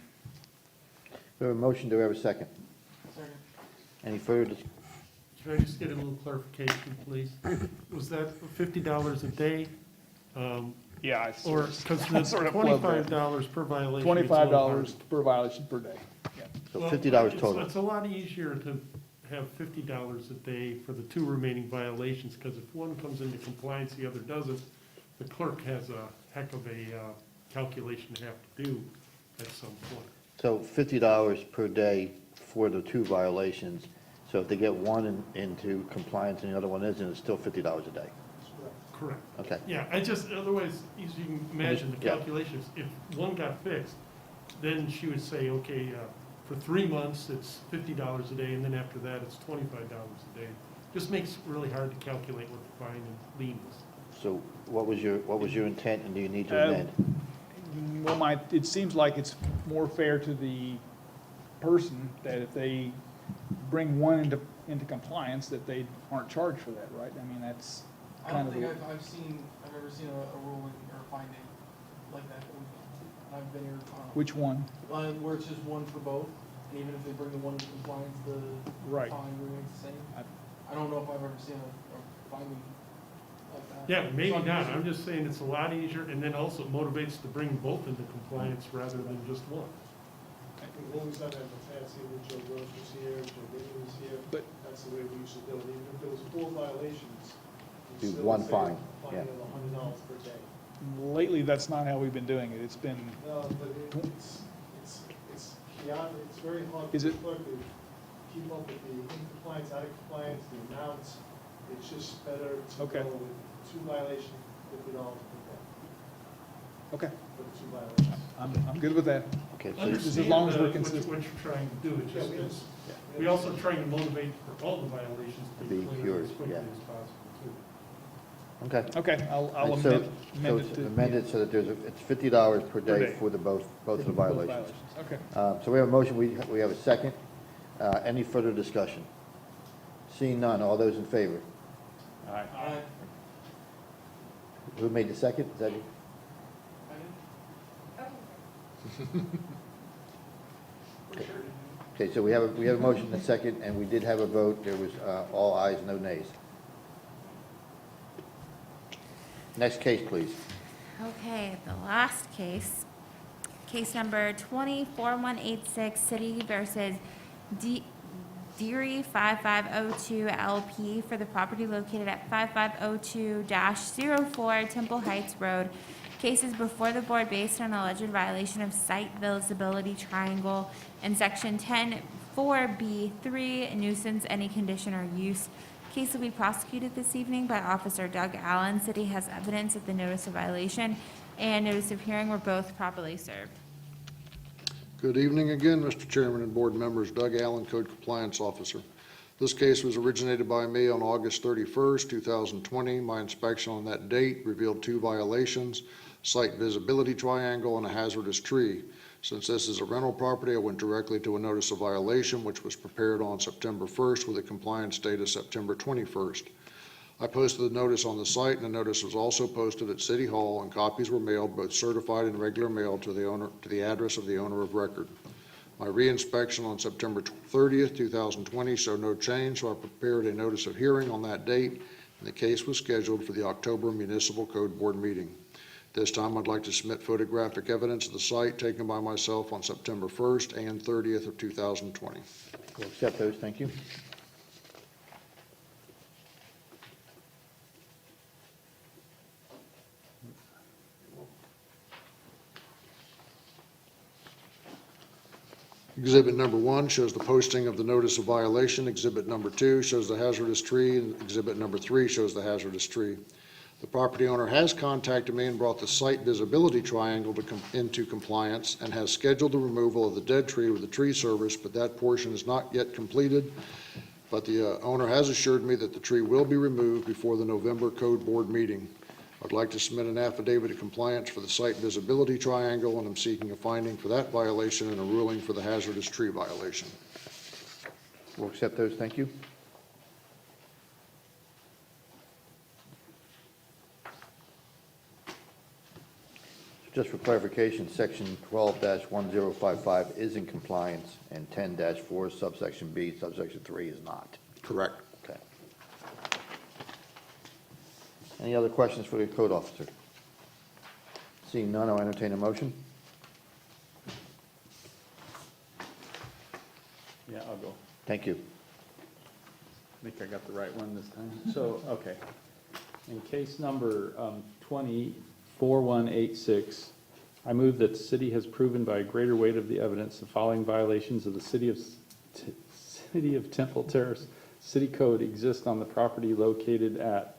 [SPEAKER 1] We have a motion, do we have a second?
[SPEAKER 9] Second.
[SPEAKER 1] Any further discussion?
[SPEAKER 3] Can I just get a little clarification, please? Was that $50 a day?
[SPEAKER 2] Yeah,
[SPEAKER 3] Or, because the
[SPEAKER 2] sort of plugged that.
[SPEAKER 3] $25 per violation. it's a little hard.
[SPEAKER 2] $25 per violation per day. Yeah.
[SPEAKER 1] So
[SPEAKER 3] Well,
[SPEAKER 1] $50
[SPEAKER 3] it's-
[SPEAKER 1] total.
[SPEAKER 3] It's a lot easier to have $50 a day for the two remaining violations, because if one comes into compliance, the other doesn't, the clerk has a heck of a calculation to have to do at some point.
[SPEAKER 1] So $50 per day for the two violations. So if they get one into compliance and the other one isn't, it's still $50 a day.
[SPEAKER 3] Correct.
[SPEAKER 1] Okay.
[SPEAKER 3] Yeah, I just, otherwise, as you can imagine, the
[SPEAKER 1] Yeah.
[SPEAKER 3] calculations, if one got fixed, then she would say, okay, for 3 months, it's $50 a day, and then after that, it's $25 a day. Just makes it really hard to calculate what the fine and lien is.
[SPEAKER 1] So what was your intent, and do you need to amend?
[SPEAKER 2] Well, it seems like it's more fair to the person that if they bring one into compliance, that they aren't charged for that, right? I mean, that's
[SPEAKER 9] I
[SPEAKER 2] kind
[SPEAKER 9] don't
[SPEAKER 2] of.
[SPEAKER 9] think I've ever seen a ruling or a finding like that. I've been here.
[SPEAKER 2] Which one?
[SPEAKER 9] Where it's just one for both, and even if they bring the one into compliance, the
[SPEAKER 2] Right.
[SPEAKER 9] fine remains the same. I don't know if I've ever seen a finding like that.
[SPEAKER 3] Yeah, maybe
[SPEAKER 9] Some
[SPEAKER 3] not,
[SPEAKER 9] cases-
[SPEAKER 3] I'm just saying it's a lot easier, and then also motivates to bring both into compliance rather than just one.
[SPEAKER 16] We've always done that in the past, even when Joe Gross was here, Joe Bailey was here,
[SPEAKER 2] But-
[SPEAKER 16] that's the way we used to do it, even if there was 4 violations.
[SPEAKER 1] Do
[SPEAKER 16] you still
[SPEAKER 1] one
[SPEAKER 16] say
[SPEAKER 1] fine,
[SPEAKER 16] Fine
[SPEAKER 1] yeah.
[SPEAKER 16] of $100 per day.
[SPEAKER 2] Lately, that's not how we've been doing it. It's been,
[SPEAKER 16] No, but it's beyond, it's very hard for
[SPEAKER 2] Is
[SPEAKER 16] the
[SPEAKER 2] it-
[SPEAKER 16] clerk to keep up with the in compliance, out of compliance, the amounts. It's just better to
[SPEAKER 2] Okay.
[SPEAKER 16] go with 2 violations, $50 per day
[SPEAKER 2] okay,
[SPEAKER 16] for the 2 violations.
[SPEAKER 2] I'm good with that.
[SPEAKER 1] Okay, so
[SPEAKER 2] Just as long as we're
[SPEAKER 3] Understand,
[SPEAKER 2] consistent.
[SPEAKER 3] what you're trying to do, it's
[SPEAKER 16] Yeah,
[SPEAKER 3] just,
[SPEAKER 16] we
[SPEAKER 3] it's,
[SPEAKER 16] understand.
[SPEAKER 3] we also trying to motivate for all the violations to
[SPEAKER 1] be
[SPEAKER 3] be cleared
[SPEAKER 1] cured,
[SPEAKER 3] as quickly
[SPEAKER 1] yeah.
[SPEAKER 3] as possible, too.
[SPEAKER 1] Okay.
[SPEAKER 2] Okay, I'll
[SPEAKER 1] And so-
[SPEAKER 2] amend
[SPEAKER 1] So
[SPEAKER 2] it
[SPEAKER 1] it's
[SPEAKER 2] to.
[SPEAKER 1] amended so that it's $50 per
[SPEAKER 2] Per
[SPEAKER 1] day
[SPEAKER 2] day.
[SPEAKER 1] for both of the violations.
[SPEAKER 2] Okay.
[SPEAKER 1] So we have a motion, we have a second. Any further discussion? Seeing none, all those in favor?
[SPEAKER 9] Aye.
[SPEAKER 1] Who made the second? Is that you? Okay, so we have a motion and a second, and we did have a vote. There was all ayes, no nays. Next case, please.
[SPEAKER 4] Okay, the last case, case number 24186, City versus Deary 5502 LP for the property located at 5502-04 Temple Heights Road. Cases before the board based on alleged violation of site visibility triangle and section 10-4B3 nuisance, any condition or use. Case will be prosecuted this evening by Officer Doug Allen. City has evidence that the notice of violation and notice of hearing were both properly served.
[SPEAKER 15] Good evening again, Mr. Chairman and board members. Doug Allen, Code Compliance Officer. This case was originated by me on August 31st, 2020. My inspection on that date revealed 2 violations: site visibility triangle and a hazardous tree. Since this is a rental property, I went directly to a notice of violation, which was prepared on September 1st with a compliance date of September 21st. I posted the notice on the site, and the notice was also posted at City Hall, and copies were mailed, both certified and regular mail, to the address of the owner of record. My re-inspection on September 30th, 2020 showed no change, so I prepared a notice of hearing on that date, and the case was scheduled for the October Municipal Code Board meeting. This time, I'd like to submit photographic evidence of the site taken by myself on September 1st and 30th of 2020.
[SPEAKER 1] We'll accept those, thank you.
[SPEAKER 15] Exhibit number 1 shows the posting of the notice of violation. Exhibit number 2 shows the hazardous tree, and exhibit number 3 shows the hazardous tree. The property owner has contacted me and brought the site visibility triangle into compliance and has scheduled the removal of the dead tree with the tree service, but that portion is not yet completed. But the owner has assured me that the tree will be removed before the November Code Board meeting. I'd like to submit an affidavit of compliance for the site visibility triangle, and I'm seeking a finding for that violation and a ruling for the hazardous tree violation.
[SPEAKER 1] We'll accept those, thank you. Just for clarification, section 12-1055 is in compliance, and 10-4 subsection B, subsection 3 is not.
[SPEAKER 15] Correct.
[SPEAKER 1] Okay. Any other questions for the code officer? Seeing none, I'll entertain a motion.
[SPEAKER 11] Yeah, I'll go.
[SPEAKER 1] Thank you.
[SPEAKER 11] I think I got the right one this time. So, okay. In case number 24186, I move that the city has proven by a greater weight of the evidence the following violations of the City of Temple Terrace City Code exist on the property located at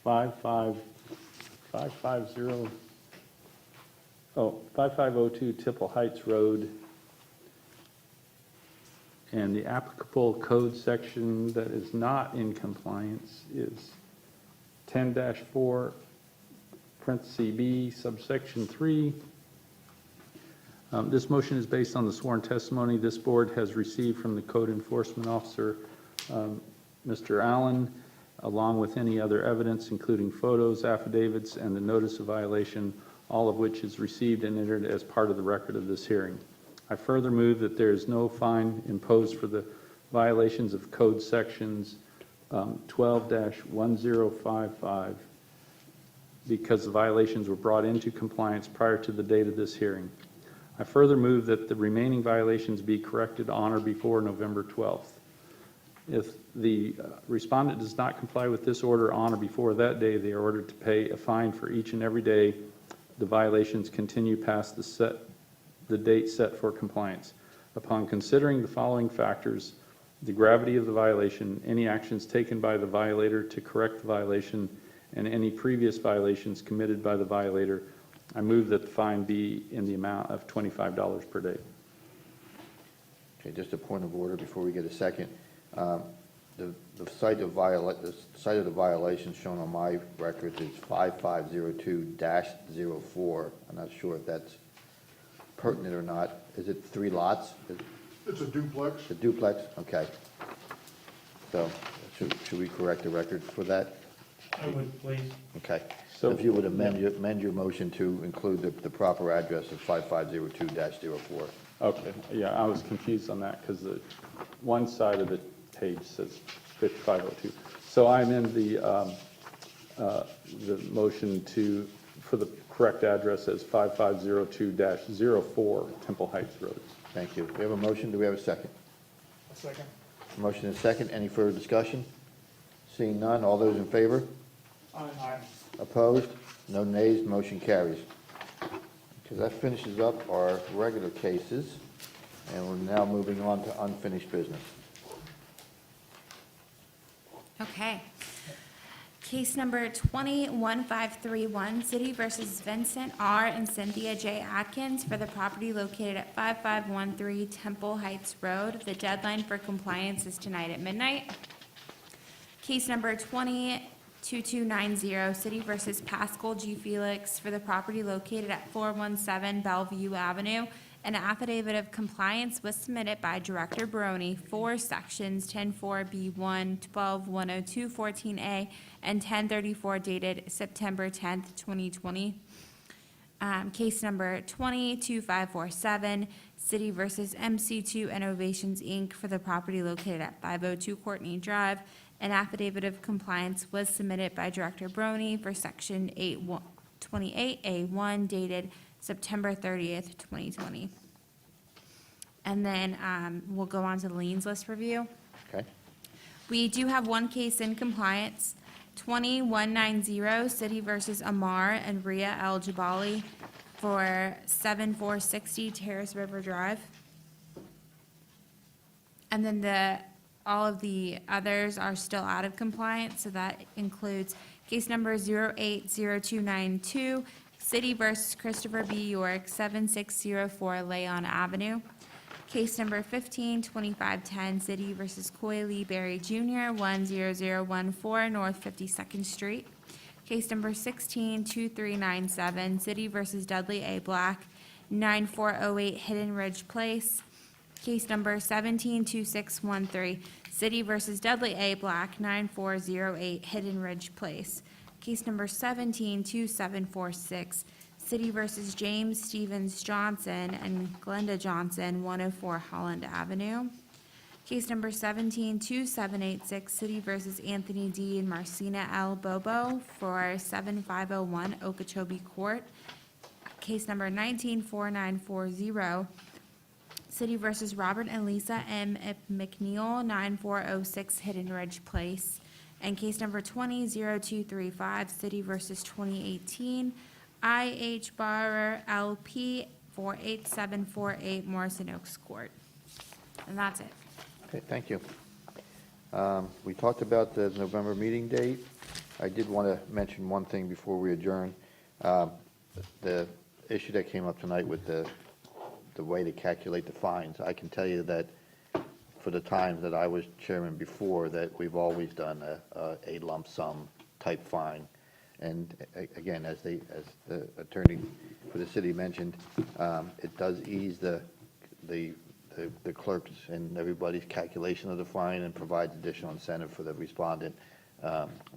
[SPEAKER 11] 5502 Temple Heights Road. And the applicable code section that is not in compliance is 10-4, parenthesis B, subsection 3. This motion is based on the sworn testimony this board has received from the code enforcement officer, Mr. Allen, along with any other evidence, including photos, affidavits, and the notice of violation, all of which is received and entered as part of the record of this hearing. I further move that there is no fine imposed for the violations of code sections 12-1055 because the violations were brought into compliance prior to the date of this hearing. I further move that the remaining violations be corrected on or before November 12th. If the respondent does not comply with this order on or before that day, they are ordered to pay a fine for each and every day the violations continue past the date set for compliance. Upon considering the following factors, the gravity of the violation, any actions taken by the violator to correct the violation, and any previous violations committed by the violator, I move that the fine be in the amount of $25 per day.
[SPEAKER 1] Okay, just a point of order before we get a second. The site of the violation shown on my records is 5502-04. I'm not sure if that's pertinent or not. Is it 3 lots?
[SPEAKER 15] It's a duplex.
[SPEAKER 1] A duplex, okay. So should we correct the record for that?
[SPEAKER 3] I would, please.
[SPEAKER 1] Okay.
[SPEAKER 11] So-
[SPEAKER 1] So if you would amend your motion to include the proper address of 5502-04.
[SPEAKER 11] Okay, yeah, I was confused on that because the one side of the page says 5502. So I amend the the motion for the correct address as 5502-04 Temple Heights Road.
[SPEAKER 1] Thank you. We have a motion. Do we have a second?
[SPEAKER 2] A second.
[SPEAKER 1] Motion is second. Any further discussion? Seeing none, all those in favor?
[SPEAKER 2] Aye.
[SPEAKER 1] Opposed? No nays, motion carries. Okay, that finishes up our regular cases, and we're now moving on to unfinished business.
[SPEAKER 4] Okay. Case number 201531, City versus Vincent R. and Cynthia J. Atkins for the property located at 5513 Temple Heights Road. The deadline for compliance is tonight at midnight. Case number 202290, City versus Pascal G. Felix for the property located at 417 Bellevue Avenue. An affidavit of compliance was submitted by Director Baroni for sections 104B1, 12102, 14A, and 1034 dated September 10th, 2020. Case number 22547, City versus MC2 Innovations, Inc. for the property located at 502 Courtney Drive. An affidavit of compliance was submitted by Director Baroni for section 828A1 dated September 30th, 2020. And then we'll go on to the liens list review.
[SPEAKER 1] Okay?
[SPEAKER 4] We do have one case in compliance, 2190, City versus Amar and Ria El Jabali for 7460 Terrace River Drive. And then all of the others are still out of compliance, so that includes case number 080292, City versus Christopher B. York, 7604 Leon Avenue. Case number 152510, City versus Coy Lee Berry Jr., 10014 North 52nd Street. Case number 162397, City versus Dudley A. Black, 9408 Hidden Ridge Place. Case number 172613, City versus Dudley A. Black, 9408 Hidden Ridge Place. Case number 172746, City versus James Stevens Johnson and Glenda Johnson, 104 Holland Avenue. Case number 172786, City versus Anthony D. and Marcina L. Bobo for 7501 Okeechobee Court. Case number 194940, City versus Robert and Lisa M. McNeil, 9406 Hidden Ridge Place. And case number 200235, City versus 2018, I.H. Barrer LP, 48748 Morrison Oaks Court. And that's it.
[SPEAKER 1] Okay, thank you. We talked about the November meeting date. I did want to mention one thing before we adjourn. The issue that came up tonight with the way to calculate the fines, I can tell you that for the times that I was chairman before, that we've always done a lump sum type fine. And again, as the attorney for the city mentioned, it does ease the clerks and everybody's calculation of the fine and provides additional incentive for the respondent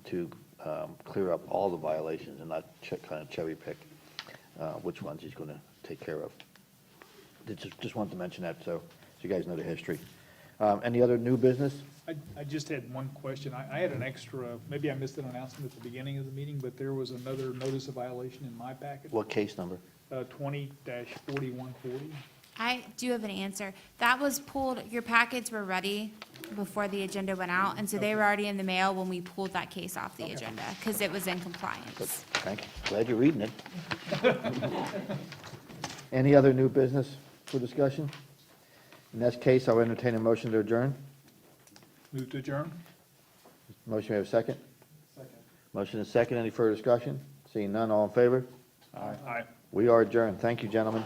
[SPEAKER 1] to clear up all the violations and not kind of cherry pick which ones he's going to take care of. Just wanted to mention that so you guys know the history. Any other new business?
[SPEAKER 2] I just had one question. I had an extra, maybe I missed an announcement at the beginning of the meeting, but there was another notice of violation in my packet,
[SPEAKER 1] What case number?
[SPEAKER 2] 20-4140.
[SPEAKER 4] I do have an answer. That was pulled, your packets were ready before the agenda went out, and so they were already in the mail when we pulled that case off the agenda, because it was in compliance.
[SPEAKER 1] Thank you. Glad you're reading it. Any other new business for discussion? In that case, I'll entertain a motion to adjourn.
[SPEAKER 2] Move to adjourn?
[SPEAKER 1] Motion, we have a second?
[SPEAKER 9] Second.
[SPEAKER 1] Motion is second. Any further discussion? Seeing none, all in favor?
[SPEAKER 2] Aye.
[SPEAKER 1] We are adjourned. Thank you, gentlemen.